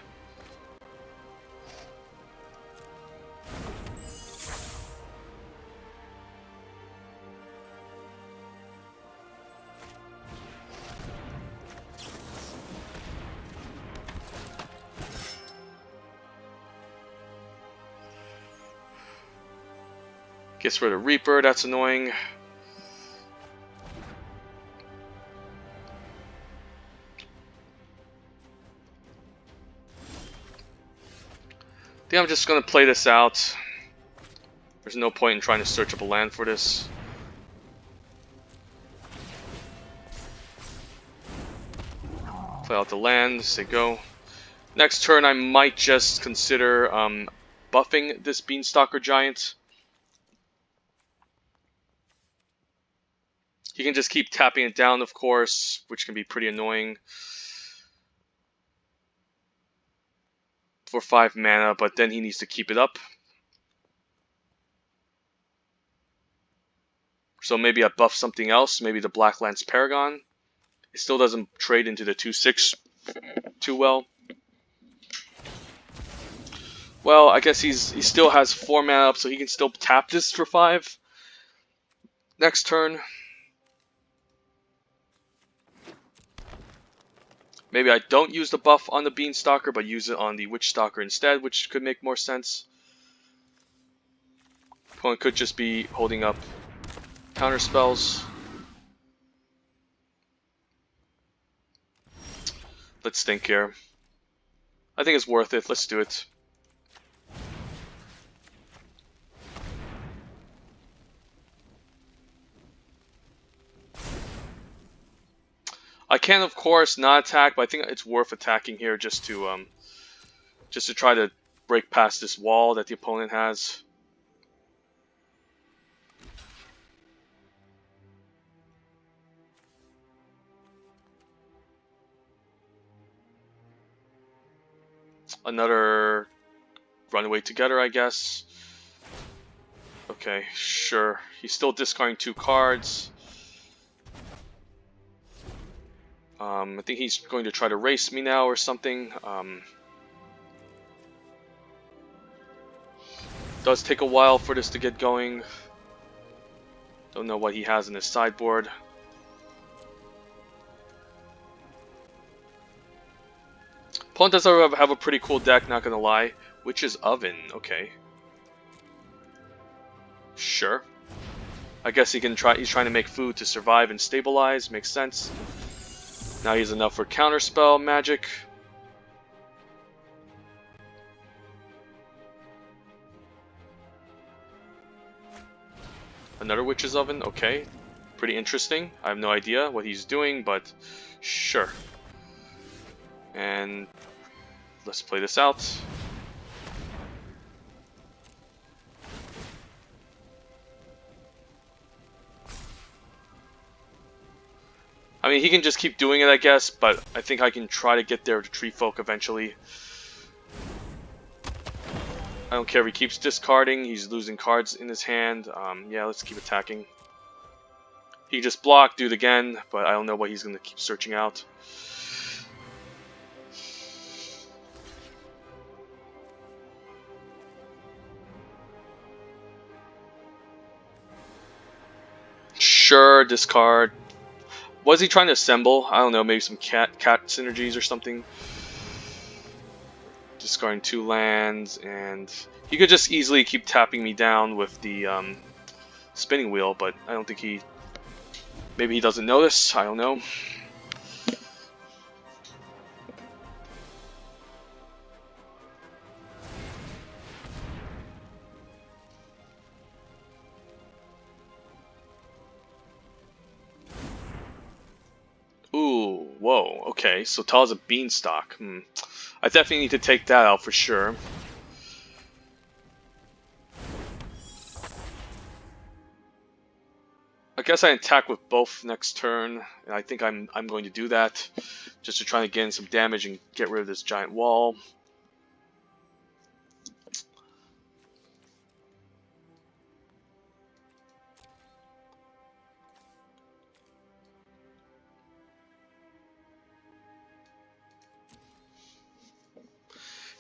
S1: Gets rid of Reaper, that's annoying. I think I'm just going to play this out. There's no point in trying to search up a land for this. Play out the land, say go. Next turn I might just consider buffing this Beanstalker Giant. He can just keep tapping it down, of course, which can be pretty annoying. For 5 mana, but then he needs to keep it up. So maybe I buff something else, maybe the Black Lance Paragon. It still doesn't trade into the 2/6 too well. Well, I guess he still has 4 mana up, so he can still tap this for 5. Next turn. Maybe I don't use the buff on the Beanstalker, but use it on the Witch Stalker instead, which could make more sense. Opponent could just be holding up counter spells. Let's think here. I think it's worth it. Let's do it. I can, of course, not attack, but I think it's worth attacking here just to try to break past this wall that the opponent has. Another runaway together, I guess. Okay, sure. He's still discarding 2 cards. I think he's going to try to race me now or something. Does take a while for this to get going. Don't know what he has in his sideboard. Opponent does have a pretty cool deck, not gonna lie. Witch's Oven, okay. Sure. I guess he can try. He's trying to make food to survive and stabilize. Makes sense. Now he's enough for counterspell magic. Another Witch's Oven, okay. Pretty interesting. I have no idea what he's doing, but sure. And let's play this out. I mean, he can just keep doing it, I guess, but I think I can try to get there to Tree Folk eventually. I don't care if he keeps discarding, he's losing cards in his hand. Yeah, let's keep attacking. He just blocked, do it again, but I don't know what he's going to keep searching out. Sure, discard. Was he trying to assemble? I don't know, maybe some cat synergies or something. Discarding 2 lands, and he could just easily keep tapping me down with the spinning wheel, but I don't think he... Maybe he doesn't notice, I don't know. Ooh, whoa, okay, so tall as a beanstalk. I definitely need to take that out for sure. I guess I attack with both next turn, and I think I'm going to do that, just to try to get in some damage and get rid of this giant wall.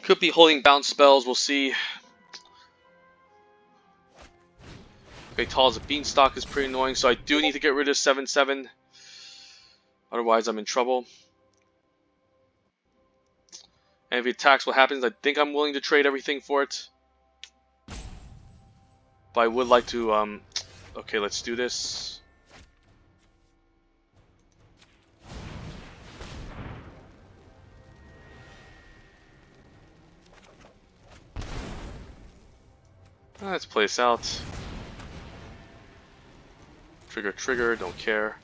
S1: Could be holding bounce spells, we'll see. Okay, tall as a beanstalk is pretty annoying, so I do need to get rid of 7/7. Otherwise, I'm in trouble. And if he attacks, what happens? I think I'm willing to trade everything for it. But I would like to, okay, let's do this. Let's play this out. Trigger, don't care.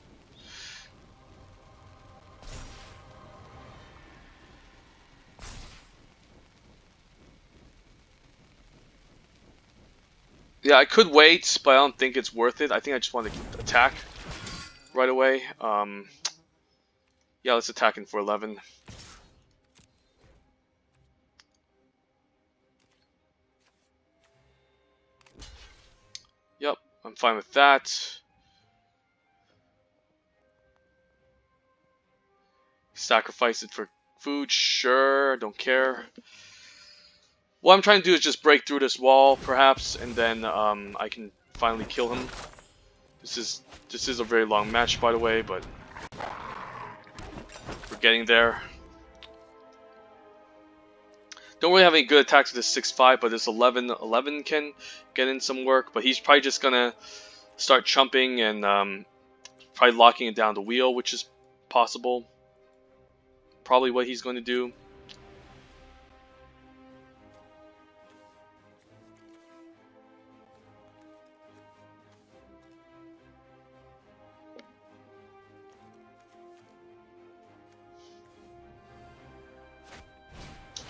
S1: Yeah, I could wait, but I don't think it's worth it. I think I just want to attack right away. Yeah, let's attack in for 11. Yep, I'm fine with that. Sacrifice it for food, sure, don't care. What I'm trying to do is just break through this wall, perhaps, and then I can finally kill him. This is a very long match, by the way, but we're getting there. Don't really have any good attacks with this 6/5, but this 11 can get in some work. But he's probably just gonna start chumping and probably locking it down the wheel, which is possible. Probably what he's going to do.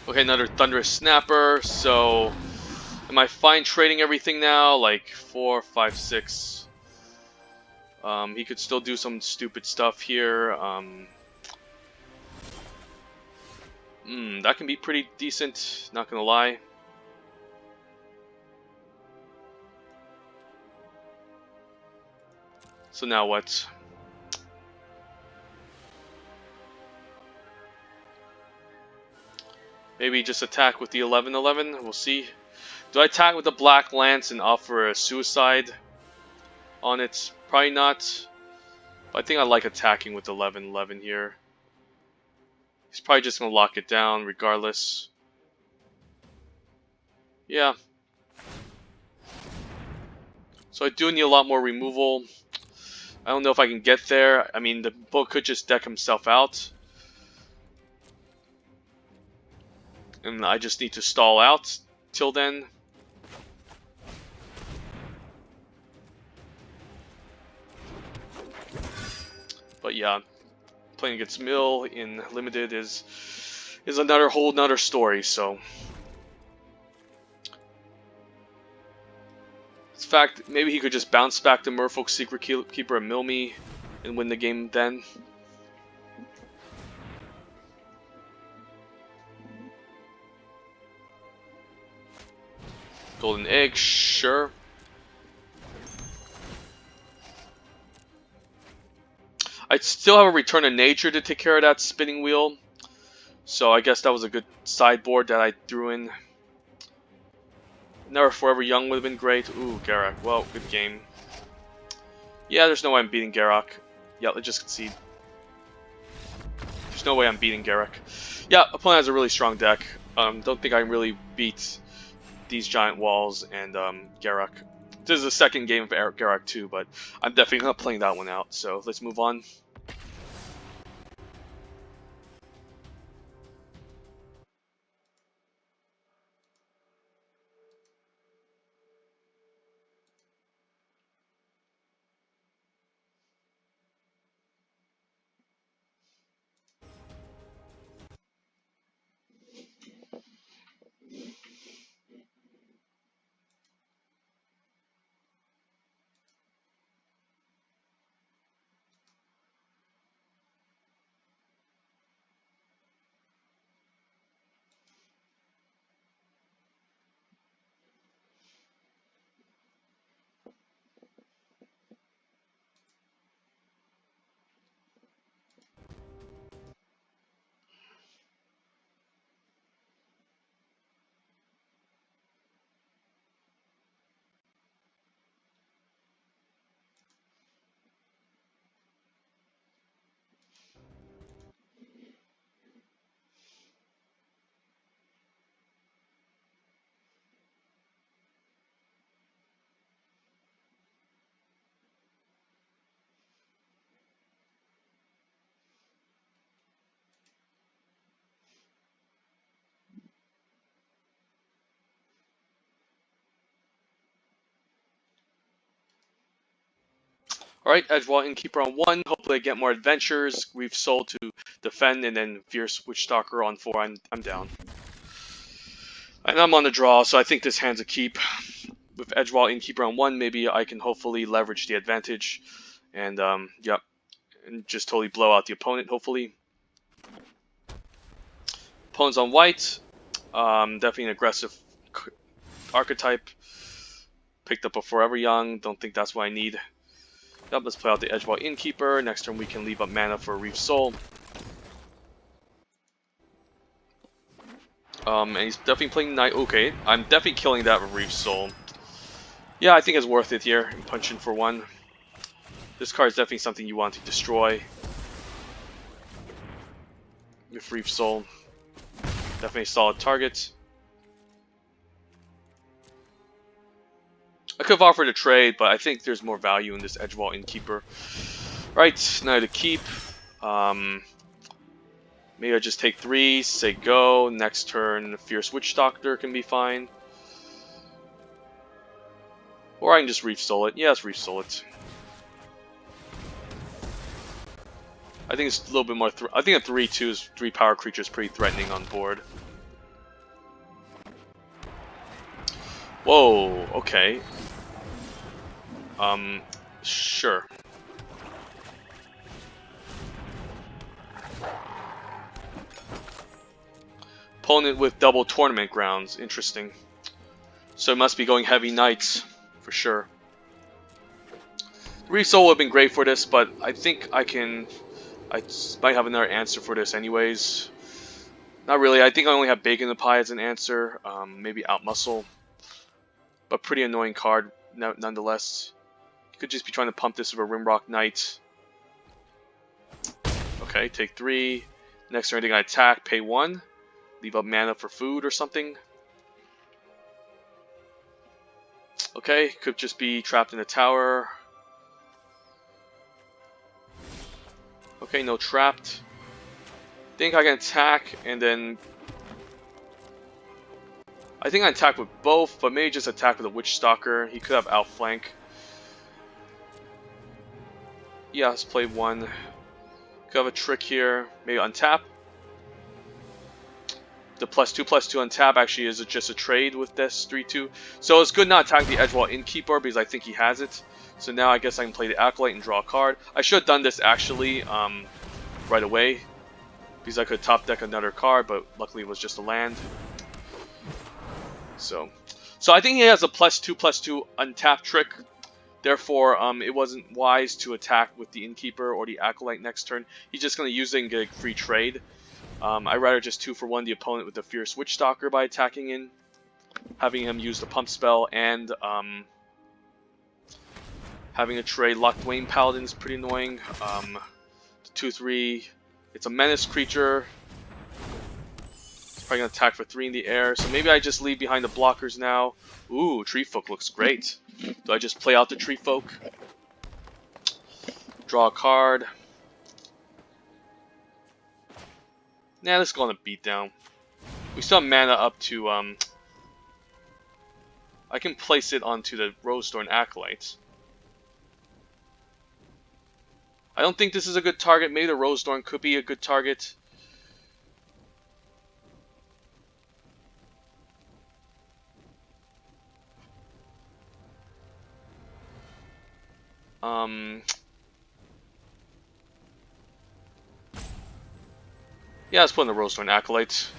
S1: Okay, another Thunderous Snapper. So, am I fine trading everything now? Like 4, 5, 6. He could still do some stupid stuff here. That can be pretty decent, not gonna lie. So now what? Maybe just attack with the 11-11. We'll see. Do I attack with the Black Lance and offer a suicide on it? Probably not. But I think I like attacking with 11-11 here. He's probably just going to lock it down regardless. Yeah. So I do need a lot more removal. I don't know if I can get there. I mean, the book could just deck himself out. And I just need to stall out till then. But yeah, playing against Mill in Limited is another whole nother story, so. In fact, maybe he could just bounce back to Merfolk Secret Keeper and mill me and win the game then. Golden Egg, sure. I still have a Return of Nature to take care of that spinning wheel. So I guess that was a good sideboard that I threw in. Never Forever Young would have been great. Ooh, Garak. Well, good game. Yeah, there's no way I'm beating Garak. Yeah, let's just concede. There's no way I'm beating Garak. Yeah, opponent has a really strong deck. Don't think I can really beat these giant walls and Garak. This is the second game of Garak too, but I'm definitely not playing that one out. So let's move on. Alright, Edgewall Innkeeper on 1. Hopefully I get more adventures. We've sold to defend, and then Fierce Witchstalker on 4. I'm down. And I'm on the draw, so I think this hand's a keep. With Edgewall Innkeeper on 1, maybe I can hopefully leverage the advantage. And, yep. And just totally blow out the opponent, hopefully. Opponent's on white. Definitely an aggressive archetype. Picked up a Forever Young. Don't think that's what I need. Yep, let's play out the Edgewall Innkeeper. Next turn we can leave up mana for a Reef Soul. And he's definitely playing Knight. Okay, I'm definitely killing that with Reef Soul. Yeah, I think it's worth it here. I'm punching for 1. This card is definitely something you want to destroy. With Reef Soul. Definitely a solid target. I could have offered a trade, but I think there's more value in this Edgewall Innkeeper. Right, now to keep. Maybe I just take 3, say go. Next turn, Fierce Witch Doctor can be fine. Or I can just Reef Soul it. Yeah, let's Reef Soul it. I think it's a little bit more. I think a 3/2 is 3 power creature is pretty threatening on board. Whoa, okay. Sure. Opponent with double tournament grounds. Interesting. So it must be going heavy knights, for sure. Resoul would have been great for this, but I think I might have another answer for this anyways. Not really. I think I only have Bacon in the Pie as an answer. Maybe Outmuscle. But pretty annoying card, nonetheless. You could just be trying to pump this with a Rimrock Knight. Okay, take 3. Next turn, I attack, pay 1. Leave up mana for food or something. Okay, could just be trapped in a tower. Okay, no trapped. Think I can attack and then... I think I attack with both, but maybe just attack with a Witch Stalker. He could have outflank. Yeah, let's play 1. Could have a trick here. Maybe untap. The +2/+2 untap actually is just a trade with this 3/2. So it's good not attacking the Edgewall Innkeeper because I think he has it. So now I guess I can play the Acolyte and draw a card. I should have done this actually right away, because I could top deck another card, but luckily it was just a land. So I think he has a +2/+2 untap trick. Therefore, it wasn't wise to attack with the Innkeeper or the Acolyte next turn. He's just going to use it and get a free trade. I'd rather just 2-for-1 the opponent with the Fierce Witch Stalker by attacking in, having him use the pump spell, and having a trade Locked Wayne Paladin is pretty annoying. 2/3, it's a menace creature. It's probably gonna attack for 3 in the air, so maybe I just leave behind the blockers now. Ooh, Tree Folk looks great. Do I just play out the Tree Folk? Draw a card. Nah, let's go on a beatdown. We still have mana up to I can place it onto the Rosethorn Acolyte. I don't think this is a good target. Maybe the Rosethorn could be a good target. Yeah, let's put in the Rosethorn Acolyte.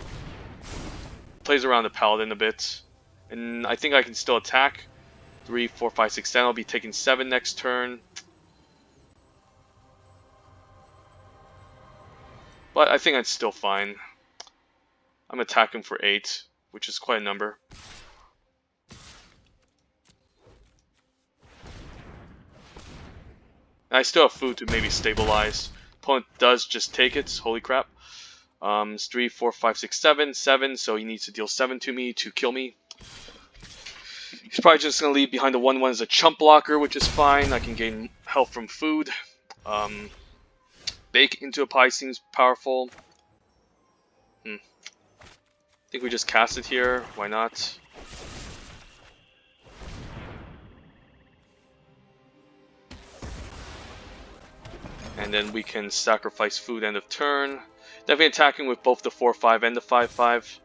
S1: Plays around the Paladin a bit. And I think I can still attack. 3, 4, 5, 6, 7. I'll be taking 7 next turn. But I think that's still fine. I'm attacking for 8, which is quite a number. And I still have food to maybe stabilize. Opponent does just take it. Holy crap. It's 3, 4, 5, 6, 7. 7, so he needs to deal 7 to me to kill me. He's probably just going to leave behind the 1/1 as a chump blocker, which is fine. I can gain health from food. Bake into a pie seems powerful. I think we just cast it here. Why not? And then we can sacrifice food end of turn. Definitely attacking with both the 4/5 and the 5/5.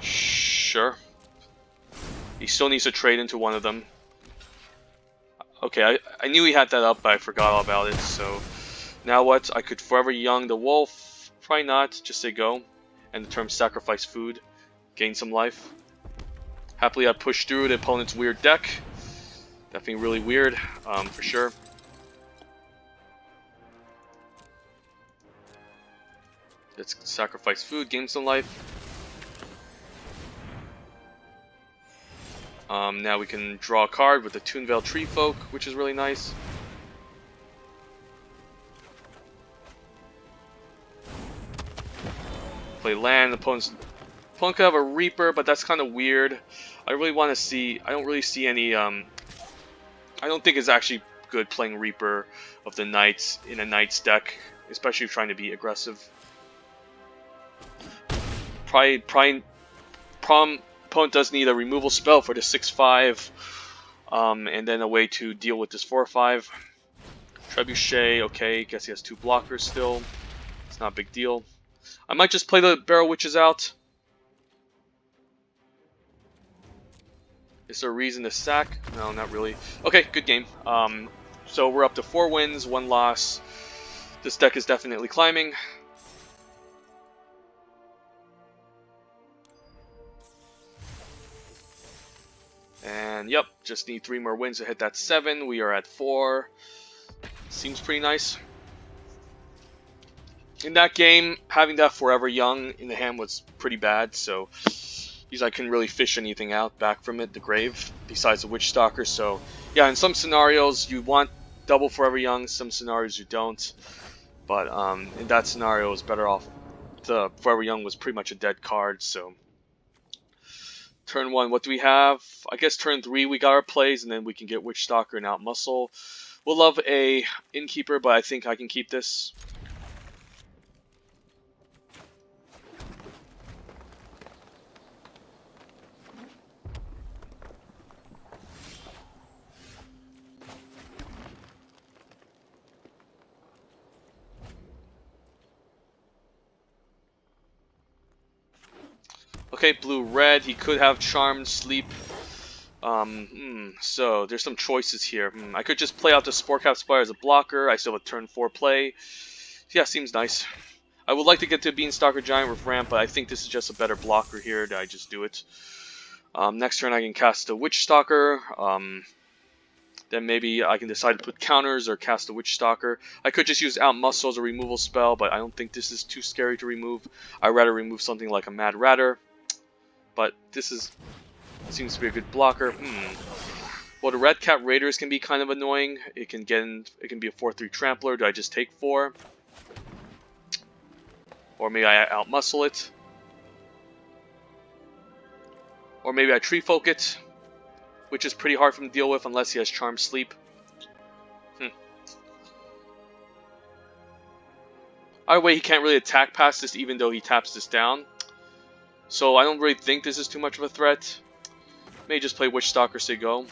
S1: Sure. He still needs to trade into one of them. Okay, I knew he had that up, but I forgot all about it. So now what? I could Forever Young the Wolf. Probably not. Just say go. And the term sacrifice food. Gain some life. Happily I pushed through the opponent's weird deck. Definitely really weird, for sure. Let's sacrifice food, gain some life. Now we can draw a card with the Toonvale Tree Folk, which is really nice. Play land. Opponent could have a Reaper, but that's kind of weird. I really want to see. I don't really see any. I don't think it's actually good playing Reaper of the Knights in a Knights deck, especially if trying to be aggressive. Opponent does need a removal spell for the 6/5, and then a way to deal with this 4/5. Trebuchet, okay, guess he has 2 blockers still. It's not a big deal. I might just play the Barrel Witches out. Is there a reason to sack? No, not really. Okay, good game. So we're up to 4 wins, 1 loss. This deck is definitely climbing. And yep, just need 3 more wins to hit that 7. We are at 4. Seems pretty nice. In that game, having that Forever Young in the hand was pretty bad, so I couldn't really fish anything out back from it, the grave, besides the Witch Stalker. So yeah, in some scenarios you want double Forever Young, some scenarios you don't. But in that scenario, it was better off. The Forever Young was pretty much a dead card, so turn 1, what do we have? I guess turn 3 we got our plays, and then we can get Witch Stalker and Outmuscle. We'll love a Innkeeper, but I think I can keep this. Okay, blue-red, he could have Charmed Sleep. So there's some choices here. I could just play out the Sporecap Spire as a blocker. I still have a turn 4 play. Yeah, seems nice. I would like to get to Beanstalker Giant with ramp, but I think this is just a better blocker here. I just do it. Next turn I can cast a Witch Stalker. Then maybe I can decide to put counters or cast a Witch Stalker. I could just use Outmuscle as a removal spell, but I don't think this is too scary to remove. I'd rather remove something like a Mad Ratter. But this seems to be a good blocker. Well, the Red Cat Raiders can be kind of annoying. It can be a 4/3 Trampler. Do I just take 4? Or maybe I Outmuscle it. Or maybe I Tree Folk it, which is pretty hard for him to deal with unless he has Charm Sleep. Either way, he can't really attack past this even though he taps this down. So I don't really think this is too much of a threat. May just play Witch Stalker, say go.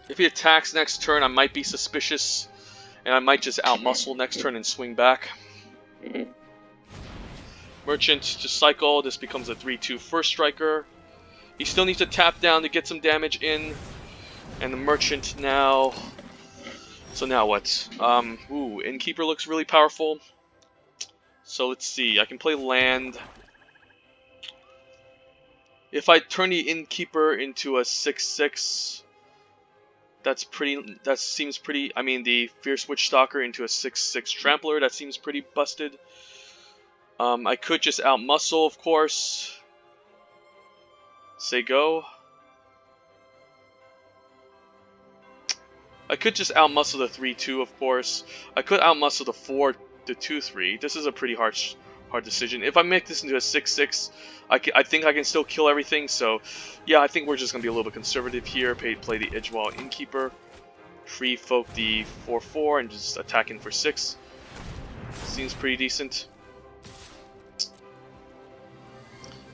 S1: If he attacks next turn, I might be suspicious. And I might just Outmuscle next turn and swing back. Merchant to cycle. This becomes a 3/2 First Striker. He still needs to tap down to get some damage in. And the Merchant now... So now what? Innkeeper looks really powerful. So let's see. I can play land. If I turn the Innkeeper into a 6/6, that seems pretty. I mean, the Fierce Witch Stalker into a 6/6 Trampler. That seems pretty busted. I could just Outmuscle, of course. Say go. I could just Outmuscle the 3/2, of course. I could Outmuscle the 4, the 2/3. This is a pretty hard decision. If I make this into a 6/6, I think I can still kill everything. So, yeah, I think we're just gonna be a little bit conservative here. Play the Edgewall Innkeeper, Tree Folk the 4/4, and just attacking for 6. Seems pretty decent.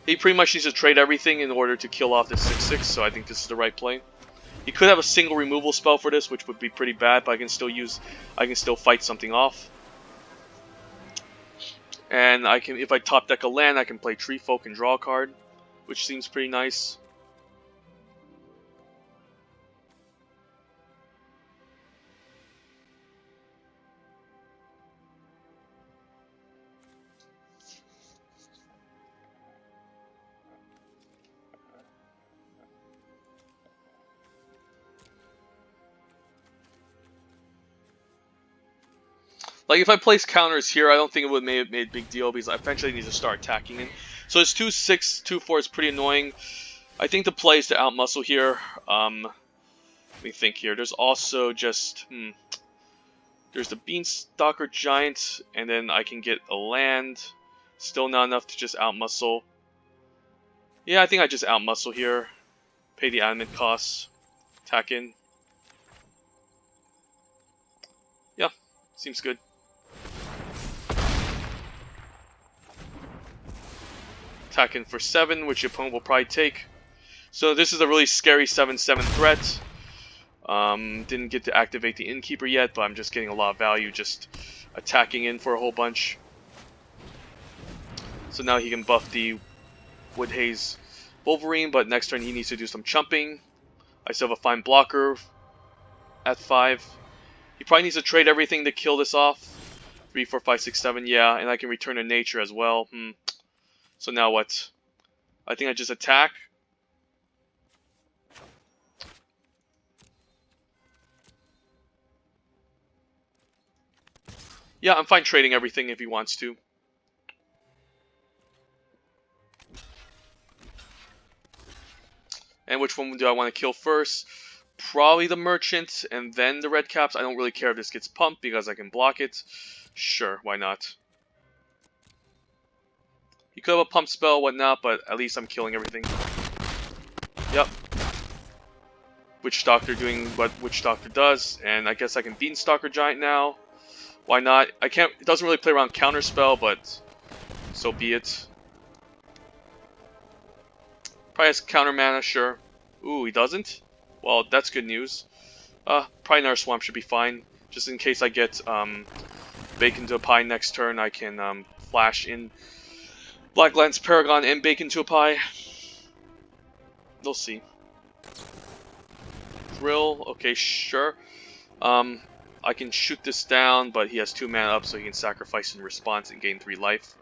S1: He pretty much needs to trade everything in order to kill off the 6/6. So I think this is the right play. He could have a single removal spell for this, which would be pretty bad, but I can still fight something off. And if I top deck a land, I can play Tree Folk and draw a card, which seems pretty nice. Like, if I place counters here, I don't think it would have made a big deal because I eventually need to start attacking it. So his 2/6, 2/4 is pretty annoying. I think the play is to Outmuscle here. Let me think here. There's also just... There's the Beanstalker Giant, and then I can get a land. Still not enough to just Outmuscle. Yeah, I think I just Outmuscle here. Pay the adamant costs. Attack in. Yeah, seems good. Attacking for 7, which your opponent will probably take. So this is a really scary 7/7 threat. Didn't get to activate the Innkeeper yet, but I'm just getting a lot of value just attacking in for a whole bunch. So now he can buff the Woodhaze Wolverine, but next turn he needs to do some chumping. I still have a fine blocker at 5. He probably needs to trade everything to kill this off. 3, 4, 5, 6, 7, yeah, and I can return to nature as well. So now what? I think I just attack. Yeah, I'm fine trading everything if he wants to. And which one do I want to kill first? Probably the Merchant and then the Red Caps. I don't really care if this gets pumped because I can block it. Sure, why not? He could have a pump spell, whatnot, but at least I'm killing everything. Yep. Witch Doctor doing what Witch Doctor does, and I guess I can Beanstalker Giant now. Why not? I can't. It doesn't really play around Counterspell, but so be it. Probably has counter mana, sure. Ooh, he doesn't? Well, that's good news. Probably another Swamp should be fine. Just in case I get Bacon to a Pie next turn, I can flash in Black Lance Paragon and Bacon to a Pie. We'll see. Thrill, okay, sure. I can shoot this down, but he has 2 mana up, so he can sacrifice in response and gain 3 life.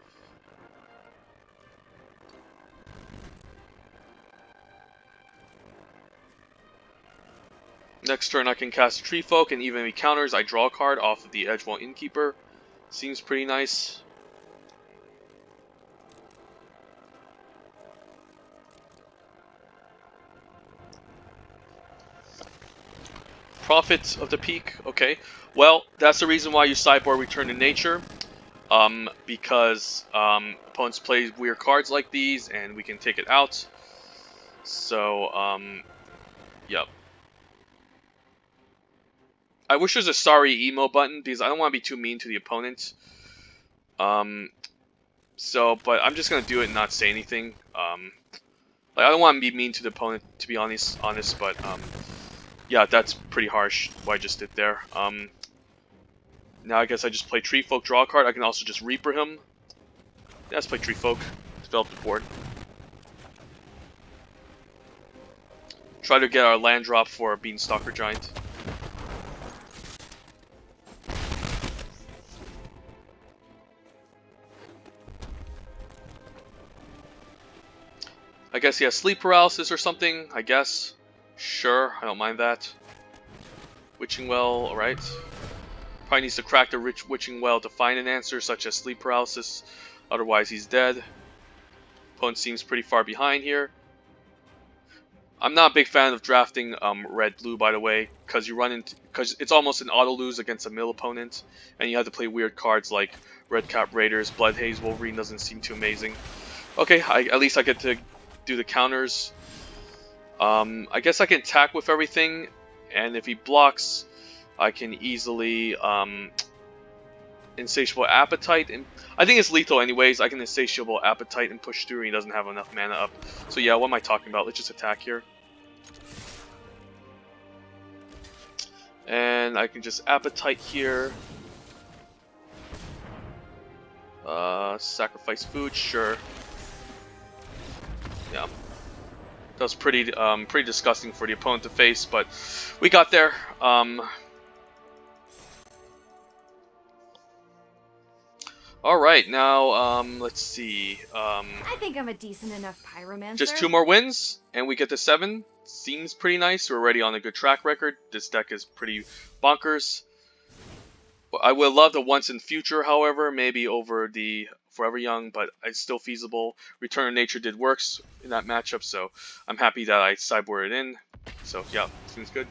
S1: Next turn I can cast Tree Folk, and even if he counters, I draw a card off of the Edgewall Innkeeper. Seems pretty nice. Prophet of the Peak, okay. Well, that's the reason why you sideboard Return to Nature. Because opponents play weird cards like these, and we can take it out. So, yep. I wish there's a sorry emo button, because I don't want to be too mean to the opponent. But I'm just going to do it and not say anything. Like, I don't want to be mean to the opponent, to be honest, but, yeah, that's pretty harsh, what I just did there. Now I guess I just play Tree Folk, draw a card. I can also just Reaper him. Yeah, let's play Tree Folk, develop the board. Try to get our land drop for a Beanstalker Giant. I guess he has sleep paralysis or something, I guess. Sure, I don't mind that. Witching Well, alright. Probably needs to crack the Witching Well to find an answer, such as sleep paralysis. Otherwise, he's dead. Opponent seems pretty far behind here. I'm not a big fan of drafting red-blue, by the way, because it's almost an auto-lose against a mill opponent, and you have to play weird cards like Red Cap Raiders. Bloodhaze Wolverine doesn't seem too amazing. Okay, at least I get to do the counters. I guess I can attack with everything, and if he blocks, I can easily Insatiable Appetite, and I think it's lethal anyways. I can Insatiable Appetite and push through, and he doesn't have enough mana up. So yeah, what am I talking about? Let's just attack here. And I can just Appetite here. Sacrifice food, sure. Yeah. That was pretty disgusting for the opponent to face, but we got there. Alright, now, let's see.
S3: I think I'm a decent enough pyromancer.
S1: Just 2 more wins, and we get to 7. Seems pretty nice. We're already on a good track record. This deck is pretty bonkers. I would love the Once in Future, however, maybe over the Forever Young, but it's still feasible. Return of Nature did works in that matchup, so I'm happy that I sideboarded in. So, yeah, seems good.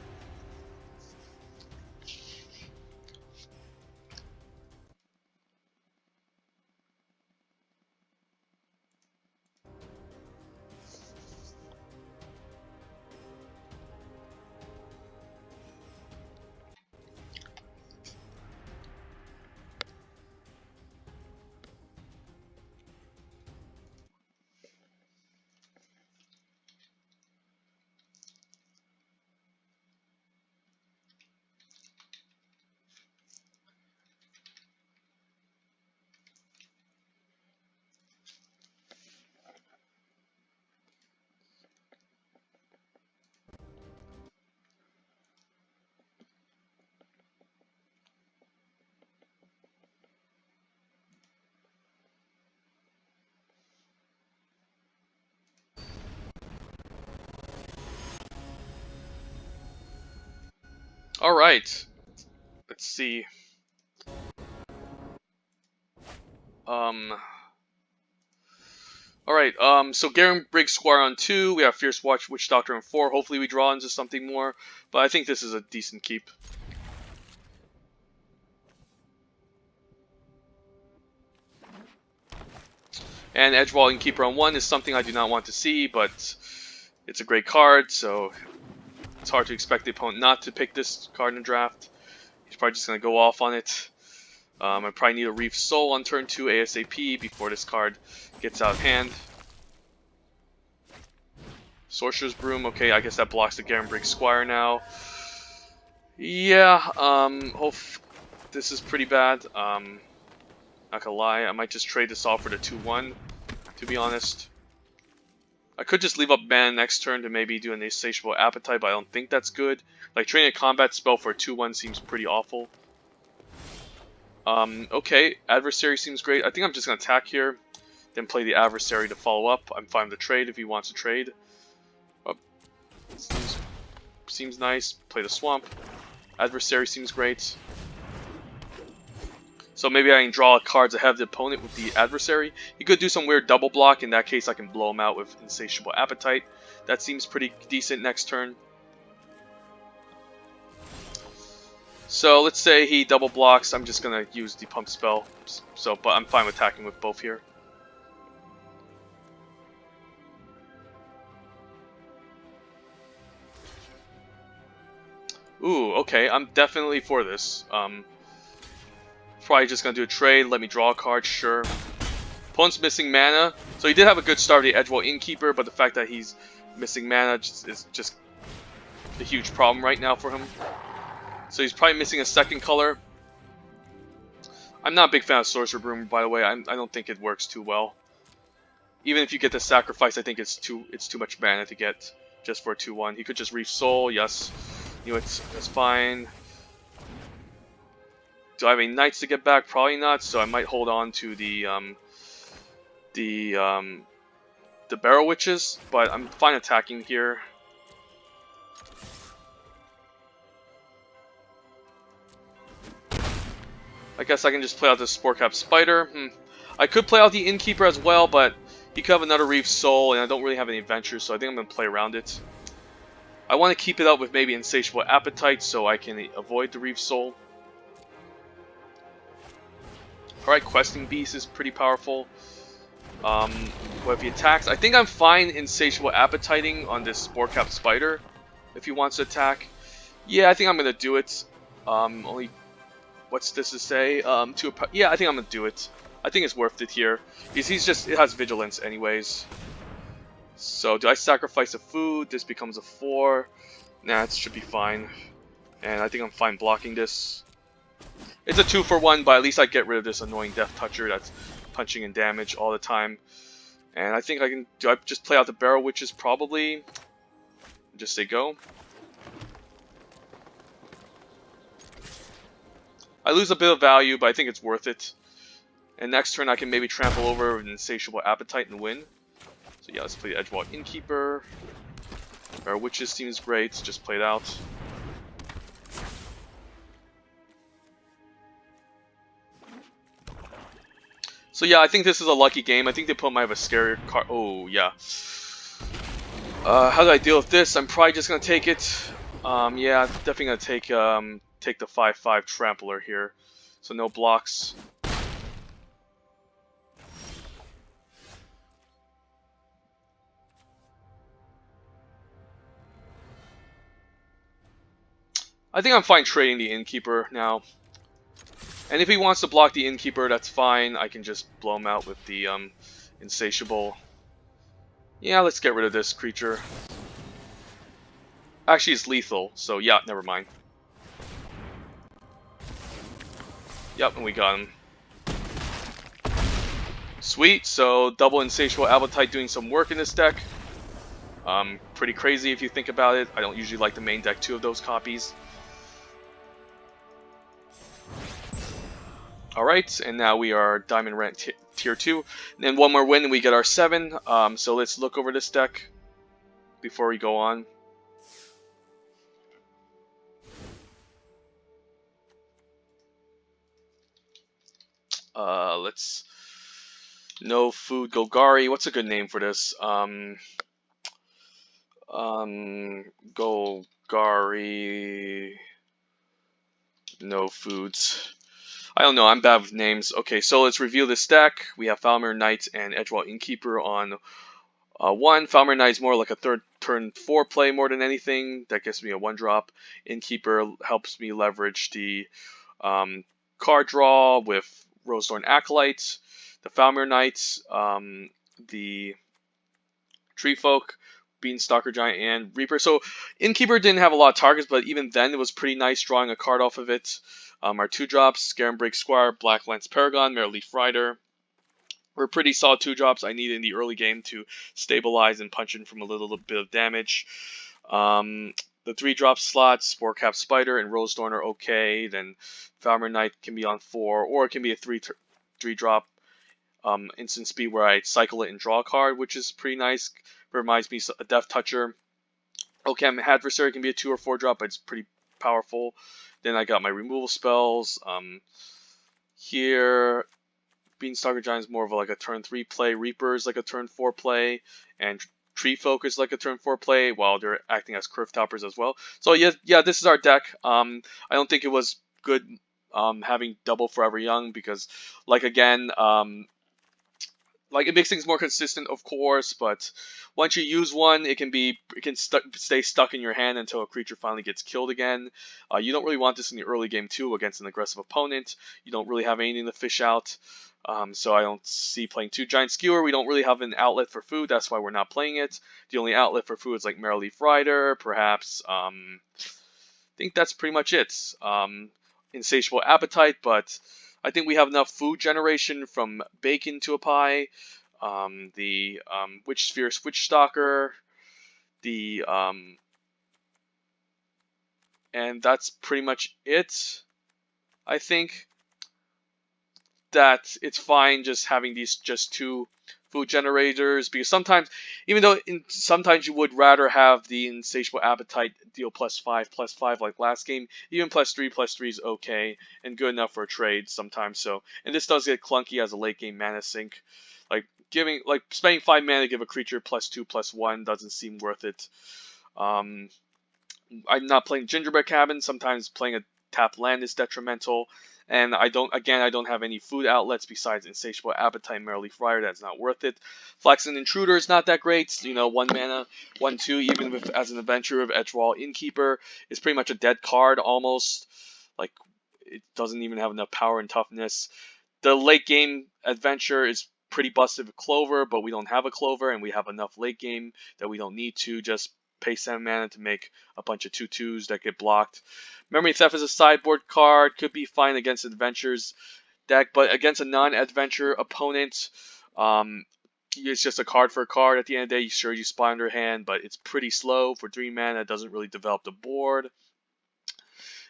S1: Alright. Let's see. Alright, so Garen Briggs Squire on 2, we have Fierce Watch Witch Doctor on 4, hopefully we draw into something more, but I think this is a decent keep. And Edgewall Innkeeper on 1 is something I do not want to see, but it's a great card, so it's hard to expect the opponent not to pick this card in the draft. He's probably just going to go off on it. I probably need a Reef Soul on turn 2 ASAP before this card gets out of hand. Sorcerer's Broom, okay, I guess that blocks the Garen Briggs Squire now. Yeah, this is pretty bad. Not gonna lie, I might just trade this off for the 2-1, to be honest. I could just leave up mana next turn to maybe do an Insatiable Appetite, but I don't think that's good. Like, trading a combat spell for a 2-1 seems pretty awful. Okay, Adversary seems great. I think I'm just gonna attack here, then play the Adversary to follow up. I'm fine with the trade if he wants to trade. Seems nice. Play the Swamp. Adversary seems great. So maybe I can draw cards ahead of the opponent with the Adversary. He could do some weird double block. In that case, I can blow him out with Insatiable Appetite. That seems pretty decent next turn. So let's say he double blocks. I'm just gonna use the Pump spell. But I'm fine with attacking with both here. Ooh, okay, I'm definitely for this. Probably just gonna do a trade, let me draw a card, sure. Opponent's missing mana, so he did have a good start with the Edgewall Innkeeper, but the fact that he's missing mana is just a huge problem right now for him. So he's probably missing a second color. I'm not a big fan of Sorcerer Broom, by the way. I don't think it works too well. Even if you get the sacrifice, I think it's too much mana to get just for a 2-1. He could just Reef Soul, yes. Knew it, that's fine. Do I have any Knights to get back? Probably not, so I might hold on to the Barrow Witches, but I'm fine attacking here. I guess I can just play out the Sporecap Spider. I could play out the Innkeeper as well, but he could have another Reef Soul, and I don't really have any adventures, so I think I'm going to play around it. I want to keep it up with maybe Insatiable Appetite, so I can avoid the Reef Soul. Alright, Questing Beast is pretty powerful. What if he attacks? I think I'm fine Insatiable Appetiting on this Sporecap Spider if he wants to attack. Yeah, I think I'm going to do it. Only... What's this to say? Yeah, I think I'm going to do it. I think it's worth it here. Because it has Vigilance anyways. So, do I sacrifice a food? This becomes a 4. Nah, it should be fine. And I think I'm fine blocking this. It's a 2-for-1, but at least I get rid of this annoying Death Toucher that's punching in damage all the time. And I think I can... Do I just play out the Barrow Witches? Probably. Just say go. I lose a bit of value, but I think it's worth it. And next turn I can maybe trample over an Insatiable Appetite and win. So yeah, let's play the Edgewall Innkeeper. Barrow Witches seems great, just play it out. So yeah, I think this is a lucky game. I think the opponent might have a scarier card. Oh, yeah. How do I deal with this? I'm probably just going to take it. Yeah, definitely going to take the 5/5 Trampler here. So no blocks. I think I'm fine trading the Innkeeper now. And if he wants to block the Innkeeper, that's fine. I can just blow him out with the Insatiable. Yeah, let's get rid of this creature. Actually, it's lethal, so yeah, never mind. Yep, and we got him. Sweet, so double Insatiable Appetite doing some work in this deck. Pretty crazy if you think about it. I don't usually like the main deck 2 of those copies. Alright, and now we are Diamond Rank Tier 2. And then one more win and we get our 7. So let's look over this deck before we go on. Let's no food Golgari. What's a good name for this? Golgari. No foods. I don't know. I'm bad with names. Okay, so let's review this deck. We have Falmer Knight and Edgewall Innkeeper on one. Falmer Knight is more like a third turn 4 play more than anything. That gives me a 1-drop. Innkeeper helps me leverage the card draw with Rosethorn Acolyte. The Falmer Knight, the Tree Folk, Beanstalker Giant, and Reaper. So Innkeeper didn't have a lot of targets, but even then it was pretty nice drawing a card off of it. Our 2-drops, Scare and Break Squire, Black Lance Paragon, Mereleaf Rider. Were pretty solid 2-drops I needed in the early game to stabilize and punch in from a little bit of damage. The 3-drop slots, Sporecap Spider and Rose Thorn are okay. Then Falmer Knight can be on 4, or it can be a 3-drop instant speed where I cycle it and draw a card, which is pretty nice. Reminds me of a Death Toucher. Okay, Adversary can be a 2 or 4-drop, but it's pretty powerful. Then I got my removal spells. Here, Beanstalker Giant is more of like a turn 3 play. Reaper is like a turn 4 play. And Tree Folk is like a turn 4 play, while they're acting as Curve Toppers as well. So yeah, this is our deck. I don't think it was good having double Forever Young, because, like, again, like, it makes things more consistent, of course, but once you use one, it can stay stuck in your hand until a creature finally gets killed again. You don't really want this in the early game too against an aggressive opponent. You don't really have anything to fish out, so I don't see playing 2 Giant Skewer. We don't really have an outlet for food, that's why we're not playing it. The only outlet for food is like Mereleaf Rider, perhaps. I think that's pretty much it. Insatiable Appetite, but I think we have enough food generation from bacon to a pie, the Witch Sphere Switch Stalker, the and that's pretty much it. I think that it's fine just having these just 2 food generators, because sometimes, even though sometimes you would rather have the Insatiable Appetite deal +5/+5 like last game, even +3/+3 is okay and good enough for a trade sometimes. So, and this does get clunky as a late game mana sink. Like spending 5 mana to give a creature +2/+1 doesn't seem worth it. I'm not playing Gingerbread Cabin. Sometimes playing a tap land is detrimental. And I don't have any food outlets besides Insatiable Appetite, Mereleaf Rider. That's not worth it. Flaxen Intruder is not that great. 1 mana, 1/2, even with as an adventurer of Edgewall Innkeeper, is pretty much a dead card almost. Like, it doesn't even have enough power and toughness. The late game adventure is pretty busted with Clover, but we don't have a Clover, and we have enough late game that we don't need to just pay 7 mana to make a bunch of 2/2s that get blocked. Memory Theft is a sideboard card, could be fine against Adventures deck, but against a non-adventure opponent, it's just a card for a card. At the end of the day, sure, you spy under hand, but it's pretty slow for 3 mana. It doesn't really develop the board.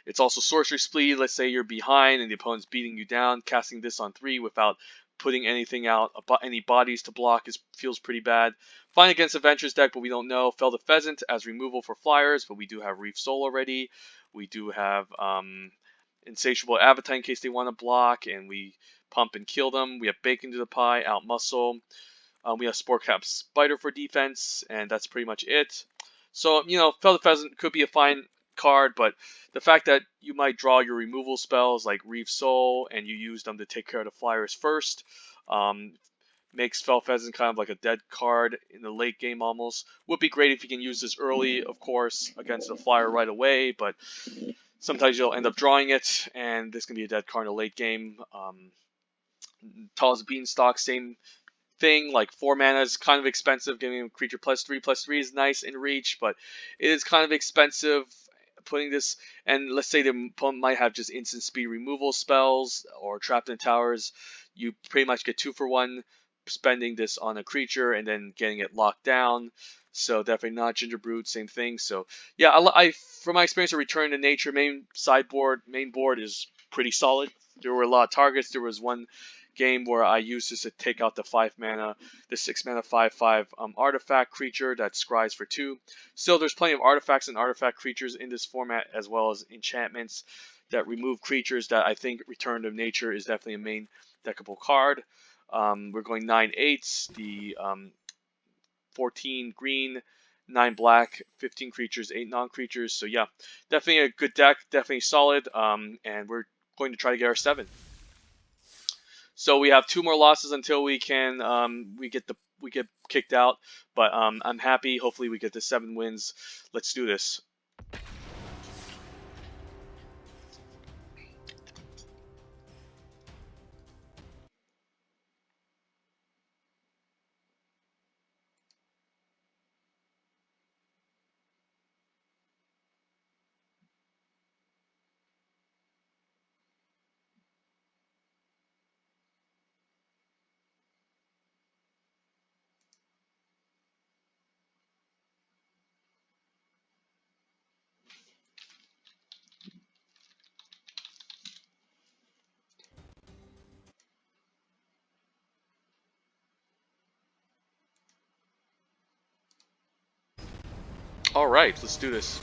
S1: It's also Sorcery Speed. Let's say you're behind and the opponent's beating you down. Casting this on 3 without putting anything out, any bodies to block, feels pretty bad. Fine against Adventures deck, but we don't know. Fell the Pheasant as removal for flyers, but we do have Reef Soul already. We do have Insatiable Appetite in case they want to block, and we pump and kill them. We have Bacon to the Pie, Out Muscle. We have Sporecap Spider for defense, and that's pretty much it. So, Fell the Pheasant could be a fine card, but the fact that you might draw your removal spells like Reef Soul and you use them to take care of the flyers first makes Fell Pheasant kind of like a dead card in the late game almost. Would be great if you can use this early, of course, against the flyer right away, but sometimes you'll end up drawing it, and this can be a dead card in the late game. Tall as a Beanstalk, same thing. Like, 4 mana is kind of expensive. Giving a creature +3/+3 is nice in reach, but it is kind of expensive putting this. And let's say the opponent might have just instant speed removal spells or Trapped in Towers. You pretty much get 2 for 1 spending this on a creature and then getting it locked down. So definitely not Gingerbread, same thing. So yeah, I from my experience of Return to Nature, main board is pretty solid. There were a lot of targets. There was one game where I used this to take out the 6 mana 5/5 artifact creature that scries for 2. Still, there's plenty of artifacts and artifact creatures in this format, as well as enchantments that remove creatures that I think Return to Nature is definitely a main deckable card. We're going 9/8, the 14 green, 9 black, 15 creatures, 8 non-creatures. So yeah, definitely a good deck, definitely solid. And we're going to try to get our 7. So we have 2 more losses until we can we get kicked out. But I'm happy. Hopefully we get the 7 wins. Let's do this. All right, let's do this.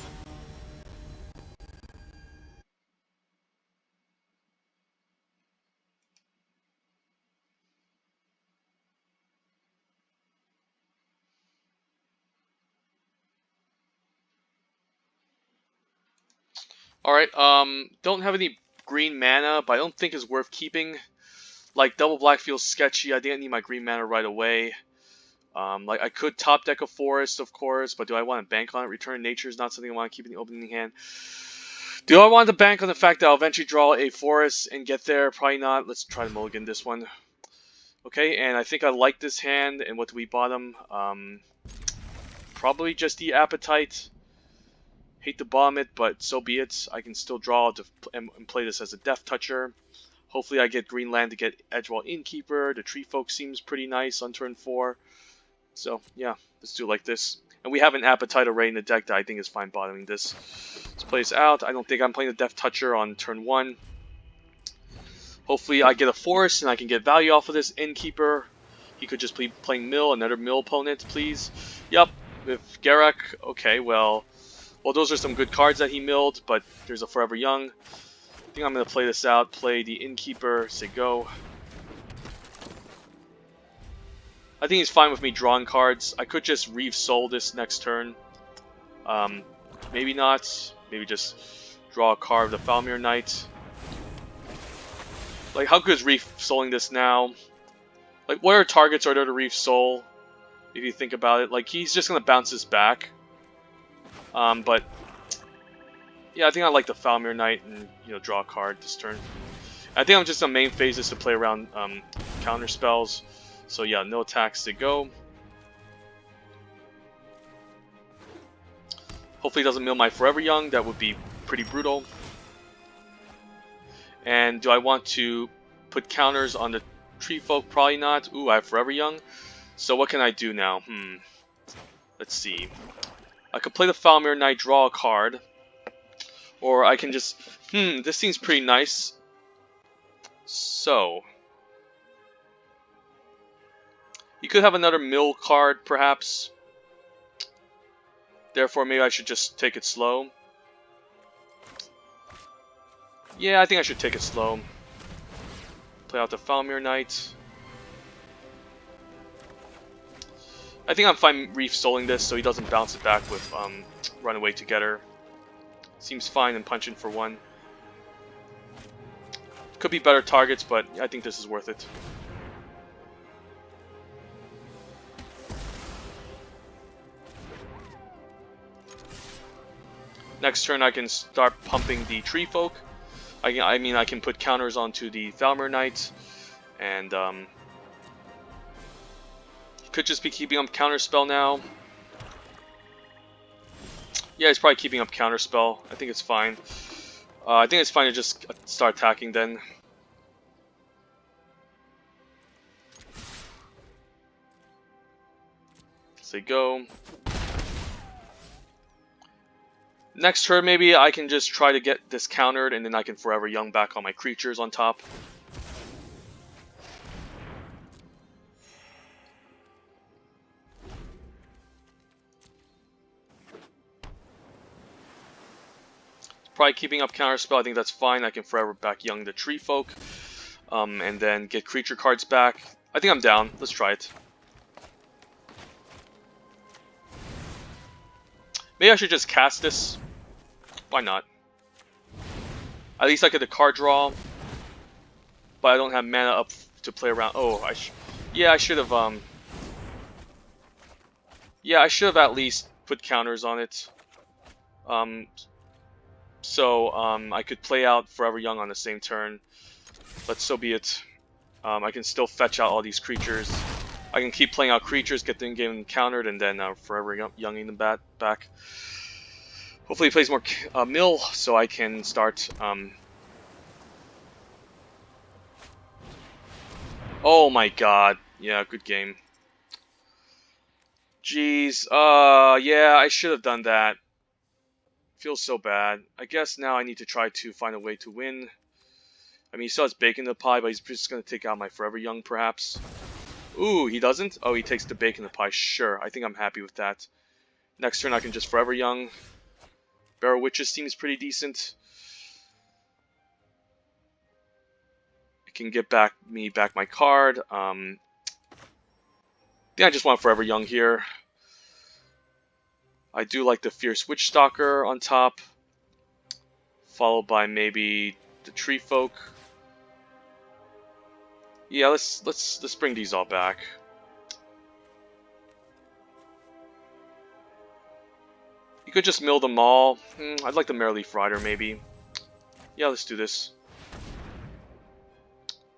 S1: Alright, don't have any green mana, but I don't think it's worth keeping. Like, double black feels sketchy. I think I need my green mana right away. Like, I could top deck a forest, of course, but do I want to bank on it? Return nature is not something I want to keep in the opening hand. Do I want to bank on the fact that I'll eventually draw a forest and get there? Probably not. Let's try to mulligan this one. Okay, and I think I like this hand. And what do we bottom? Probably just the appetite. Hate to bomb it, but so be it. I can still draw to and play this as a Death Toucher. Hopefully I get green land to get Edgewall Innkeeper. The Tree Folk seems pretty nice on turn 4. So, yeah, let's do it like this. And we have an Appetite already in the deck that I think is fine bottoming this. Let's play this out. I don't think I'm playing the Death Toucher on turn 1. Hopefully I get a Forest and I can get value off of this Innkeeper. He could just be playing Mill, another Mill opponent, please. Yep, with Garruk, okay, well, those are some good cards that he milled, but there's a Forever Young. I think I'm going to play this out, play the Innkeeper, say go. I think he's fine with me drawing cards. I could just Reeve Soul this next turn. Maybe not. Maybe just draw a card of the Falmir Knight. Like, how good is Reeve Souling this now? Like, what are targets are there to Reeve Soul? If you think about it. Like, he's just going to bounce this back. But yeah, I think I like the Falmir Knight and, draw a card this turn. I think I'm just on main phases to play around counter spells. So yeah, no attacks to go. Hopefully he doesn't mill my Forever Young. That would be pretty brutal. And do I want to put counters on the Tree Folk? Probably not. Ooh, I have Forever Young. So what can I do now? Let's see. I could play the Falmir Knight, draw a card. Or I can just... this seems pretty nice. So... you could have another mill card, perhaps. Therefore, maybe I should just take it slow. Yeah, I think I should take it slow. Play out the Falmir Knight. I think I'm fine Reef Souling this so he doesn't bounce it back with Runaway Together. Seems fine and punching for 1. Could be better targets, but I think this is worth it. Next turn I can start pumping the Tree Folk. I mean I can put counters onto the Falmir Knight. And could just be keeping up Counterspell now. Yeah, he's probably keeping up Counterspell. I think it's fine. I think it's fine to just start attacking then. Say go. Next turn, maybe I can just try to get this countered, and then I can Forever Young back on my creatures on top. Probably keeping up Counterspell, I think that's fine. I can Forever back Young the Tree Folk. and then get creature cards back. I think I'm down. Let's try it. Maybe I should just cast this. Why not? At least I get the card draw. But I don't have mana up to play around. Oh, yeah, I should have. Yeah, I should have at least put counters on it. So I could play out Forever Young on the same turn. But so be it. I can still fetch out all these creatures. I can keep playing out creatures, get them game countered, and then Forever Younging them back. Hopefully he plays more mill, so I can start... Oh my god. Yeah, good game. Jeez. Yeah, I should have done that. Feels so bad. I guess now I need to try to find a way to win. I mean, he still has bacon in the pie, but he's just going to take out my Forever Young, perhaps. Ooh, he doesn't? Oh, he takes the bacon in the pie. Sure, I think I'm happy with that. Next turn I can just Forever Young. Barrow Witches seems pretty decent. It can get me back my card. I think I just want Forever Young here. I do like the Fierce Witch Stalker on top, followed by maybe the Tree Folk. Yeah, let's bring these all back. You could just mill them all. I'd like the Mereleaf Rider maybe. Yeah, let's do this.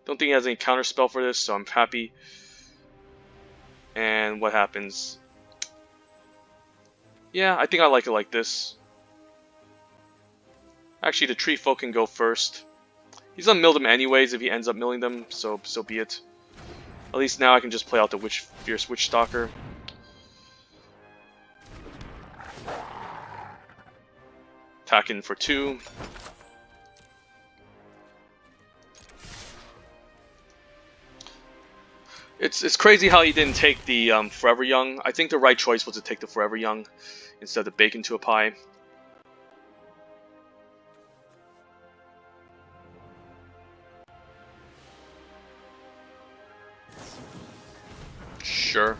S1: Don't think he has any counter spell for this, so I'm happy. And what happens? Yeah, I think I like it like this. Actually, the Tree Folk can go first. He's gonna mill them anyways if he ends up milling them, so be it. At least now I can just play out the Fierce Witch Stalker. Attack in for 2. It's crazy how he didn't take the Forever Young. I think the right choice was to take the Forever Young instead of the bacon to a pie. Sure.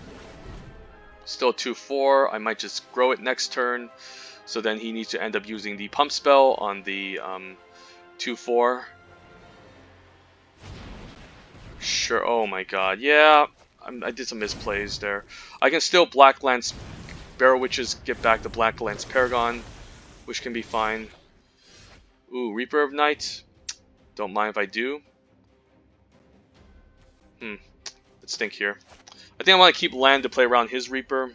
S1: Still 2/4. I might just grow it next turn. So then he needs to end up using the pump spell on the 2/4. Sure. Oh my god. Yeah. I did some misplays there. I can still Black Lance Barrow Witches get back the Black Lance Paragon, which can be fine. Ooh, Reaper of Night. Don't mind if I do. Let's think here. I think I want to keep land to play around his Reaper.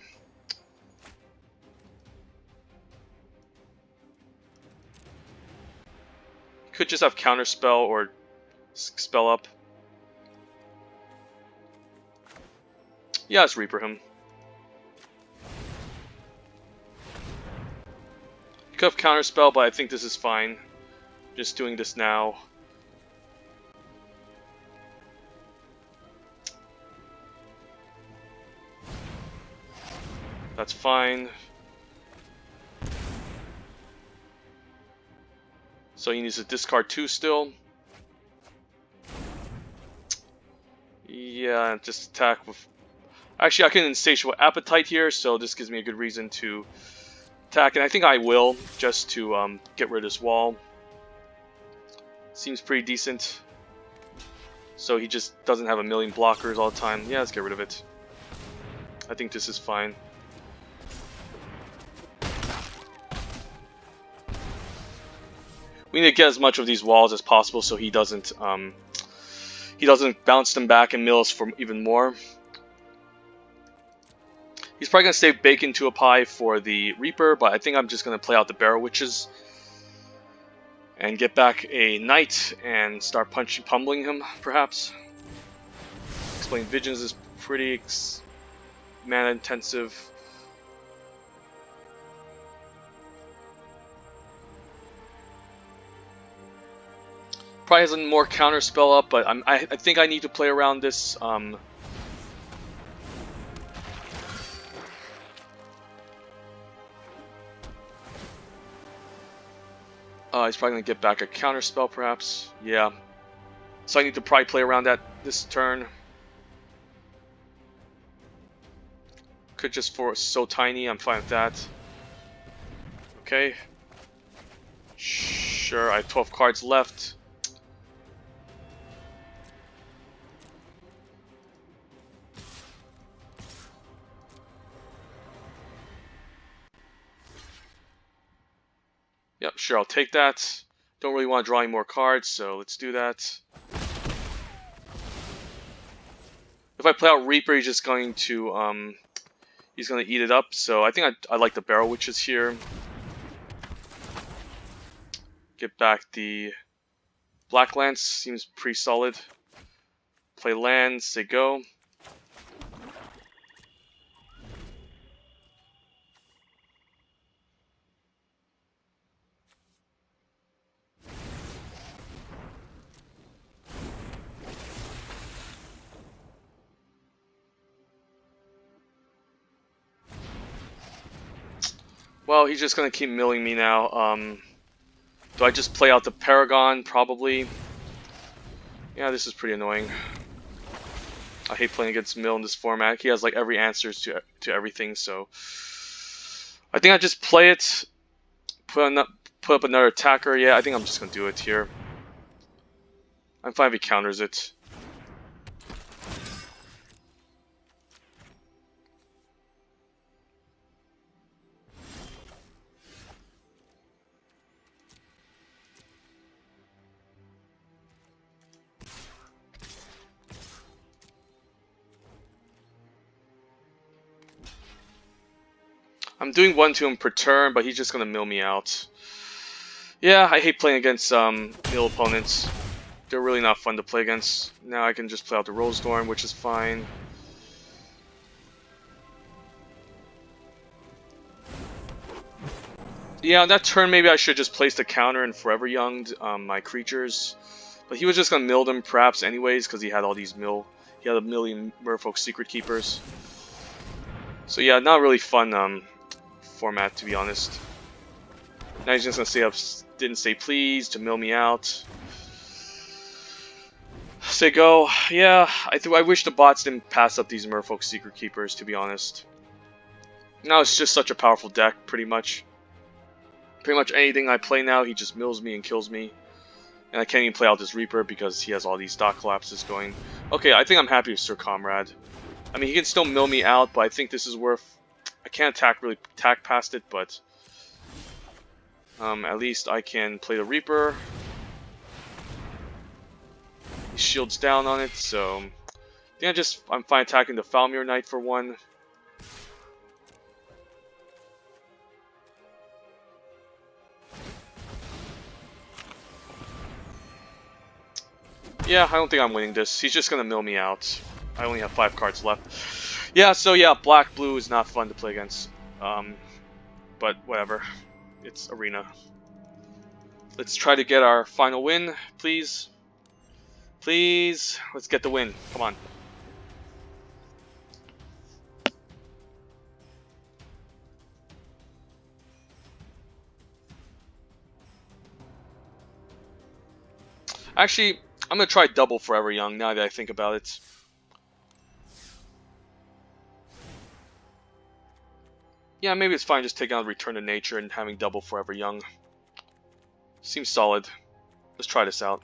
S1: Could just have Counterspell or Spell Up. Yeah, let's Reaper him. You could have Counterspell, but I think this is fine. Just doing this now. That's fine. So he needs to discard 2 still. Yeah, just attack with... Actually, I can Insatiable Appetite here, so this gives me a good reason to attack. And I think I will, just to get rid of this wall. Seems pretty decent. So he just doesn't have a million blockers all the time. Yeah, let's get rid of it. I think this is fine. We need to get as much of these walls as possible so he doesn't bounce them back and mill us for even more. He's probably going to save bacon to a pie for the Reaper, but I think I'm just going to play out the Barrow Witches and get back a Knight and start pummeling him, perhaps. Explain Visions is pretty mana intensive. Probably has a more counter spell up, but I think I need to play around this. He's probably gonna get back a counter spell, perhaps. Yeah. So I need to probably play around that this turn. Could just force so tiny, I'm fine with that. Okay. Sure, I have 12 cards left. Yep, sure, I'll take that. Don't really want to draw any more cards, so let's do that. If I play out Reaper, he's just going to he's going to eat it up. So I think I like the Barrel Witches here. Get back the Black Lance, seems pretty solid. Play lands, say go. Well, he's just going to keep milling me now. Do I just play out the Paragon? Probably. Yeah, this is pretty annoying. I hate playing against Mill in this format. He has like every answer to everything, so I think I just play it, put up another attacker. Yeah, I think I'm just gonna do it here. I'm fine if he counters it. I'm doing 1 to him per turn, but he's just gonna mill me out. Yeah, I hate playing against mill opponents. They're really not fun to play against. Now I can just play out the Rose Storm, which is fine. Yeah, on that turn maybe I should just place the counter and Forever Younged my creatures. But he was just gonna mill them perhaps anyways, because he had all these he had a million Merfolk Secret Keepers. So yeah, not really fun format, to be honest. Now he's just gonna say up, didn't say please to mill me out. Say go. Yeah, I wish the bots didn't pass up these Merfolk Secret Keepers, to be honest. Now it's just such a powerful deck, pretty much. Pretty much anything I play now, he just mills me and kills me. And I can't even play out this Reaper because he has all these Dock Collapses going. Okay, I think I'm happy with Sir Comrade. I mean, he can still mill me out, but I think this is worth... I can't attack past it, but... at least I can play the Reaper. He shields down on it, so... I think I'm fine attacking the Falmir Knight for 1. Yeah, I don't think I'm winning this. He's just gonna mill me out. I only have 5 cards left. Yeah, so yeah, black-blue is not fun to play against. But whatever. It's Arena. Let's try to get our final win, please. Please, let's get the win. Come on. Actually, I'm gonna try double Forever Young now that I think about it. Yeah, maybe it's fine just taking out Return to Nature and having double Forever Young. Seems solid. Let's try this out.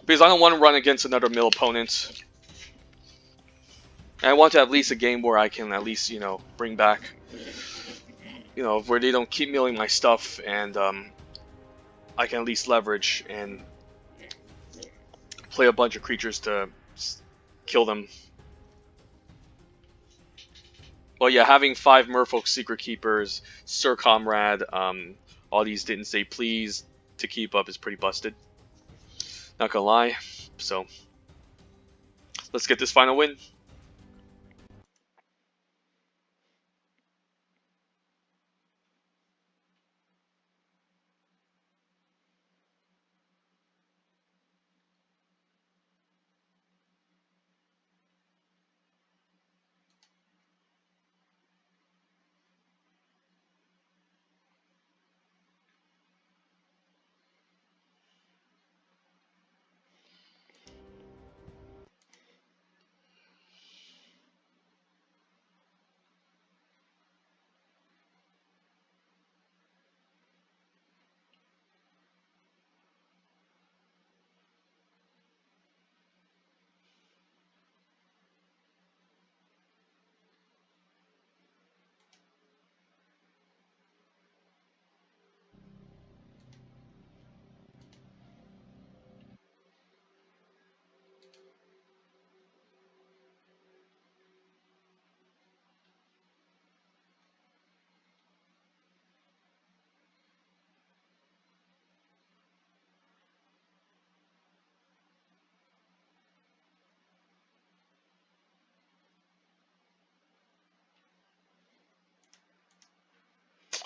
S1: Because I don't want to run against another mill opponent. And I want to have at least a game where I can at least, bring back, where they don't keep milling my stuff and I can at least leverage and play a bunch of creatures to kill them. Well, yeah, having 5 Merfolk Secret Keepers, Sir Comrade, all these didn't say please to keep up is pretty busted. Not gonna lie. So, let's get this final win.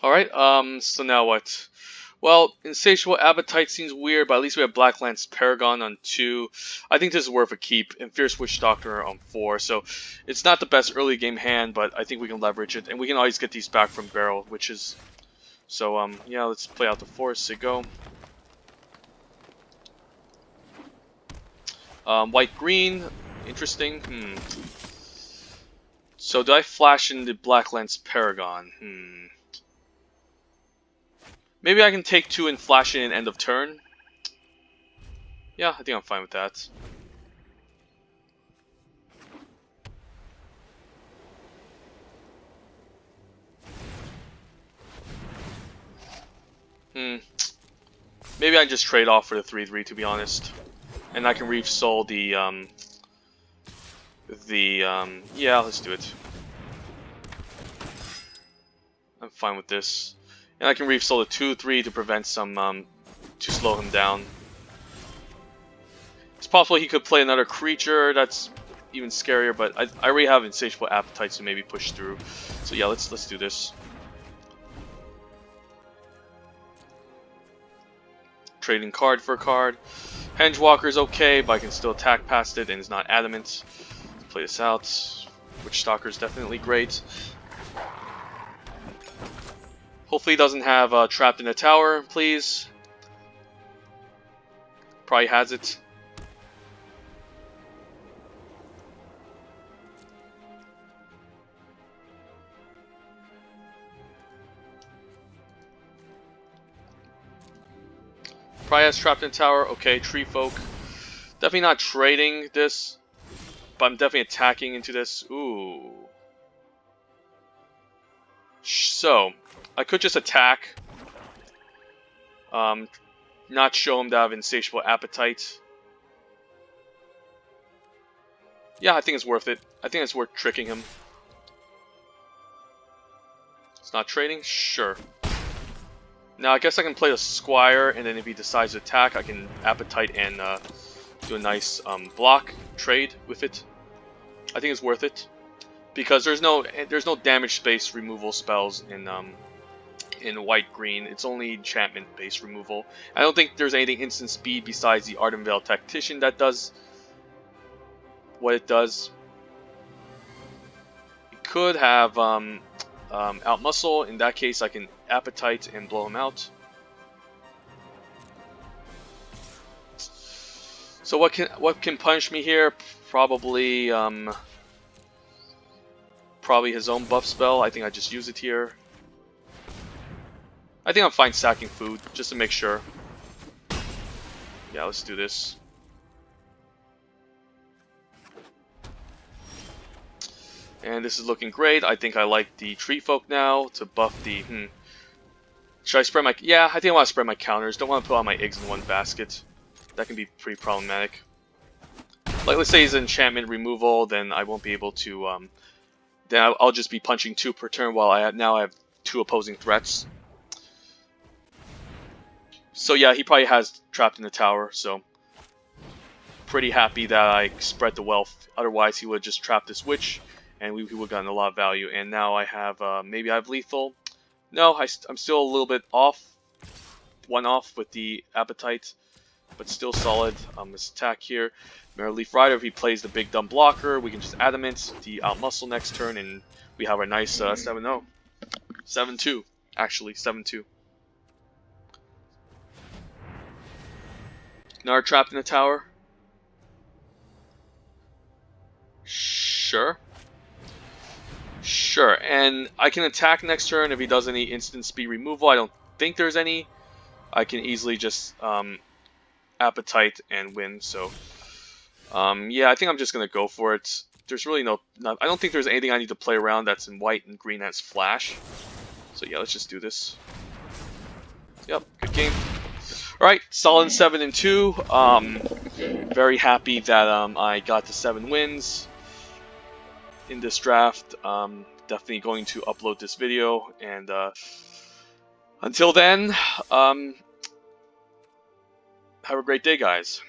S1: Alright, so now what? Well, Insatiable Appetite seems weird, but at least we have Black Lance Paragon on 2. I think this is worth a keep, and Fierce Witch Doctor on 4. So it's not the best early game hand, but I think we can leverage it, and we can always get these back from Barrel Witches. So yeah, let's play out the Force. Go. White green, interesting. So do I flash in the Black Lance Paragon? Maybe I can take 2 and flash in end of turn. Yeah, I think I'm fine with that. Maybe I just trade off for the 3/3 to be honest, and I can Reef Soul the yeah, let's do it. I'm fine with this, and I can Reef Soul the 2/3 to prevent some to slow him down. It's possible he could play another creature that's even scarier, but I already have Insatiable Appetite to maybe push through. So yeah, let's do this. Trading card for card. Hengewalker's okay, but I can still attack past it and it's not adamant. Let's play this out. Witch Stalker's definitely great. Hopefully he doesn't have Trapped in a Tower, please. Probably has it. Probably has Trapped in a Tower. Okay, Tree Folk. Definitely not trading this, but I'm definitely attacking into this. Ooh. So, I could just attack. Not show him to have Insatiable Appetite. Yeah, I think it's worth it. I think it's worth tricking him. It's not trading? Sure. Now, I guess I can play the Squire, and then if he decides to attack, I can Appetite and do a nice block trade with it. I think it's worth it because there's no damage space removal spells in white green. It's only enchantment based removal. I don't think there's anything instant speed besides the Ardenvale Tactician that does what it does. It could have Outmuscle. In that case, I can Appetite and blow him out. So what can punish me here? Probably probably his own buff spell. I think I just use it here. I think I'm fine sacking food just to make sure. Yeah, let's do this. And this is looking great. I think I like the Tree Folk now to buff the... Should I spread my... Yeah, I think I want to spread my counters. Don't want to put all my eggs in one basket. That can be pretty problematic. Like, let's say he's enchantment removal, then I won't be able to... then I'll just be punching 2 per turn while I have 2 opposing threats. So yeah, he probably has Trapped in the Tower, so... Pretty happy that I spread the wealth. Otherwise, he would just trap this witch, and we would have gotten a lot of value. And now I have, maybe I have lethal. No, I'm still a little bit off. 1 off with the Appetite, but still solid. This attack here. Mirror Leaf Rider, if he plays the big dumb blocker, we can just Adamant the Outmuscle next turn, and we have a nice 7-0. 7-2, actually, 7-2. Another Trapped in the Tower. Sure. Sure, and I can attack next turn if he does any instant speed removal. I don't think there's any. I can easily just Appetite and win, so... yeah, I think I'm just going to go for it. There's really I don't think there's anything I need to play around that's in white and green that's flash. So yeah, let's just do this. Yep, good game. Alright, solid 7-2. Very happy that I got to 7 wins in this draft. Definitely going to upload this video, and until then, have a great day, guys.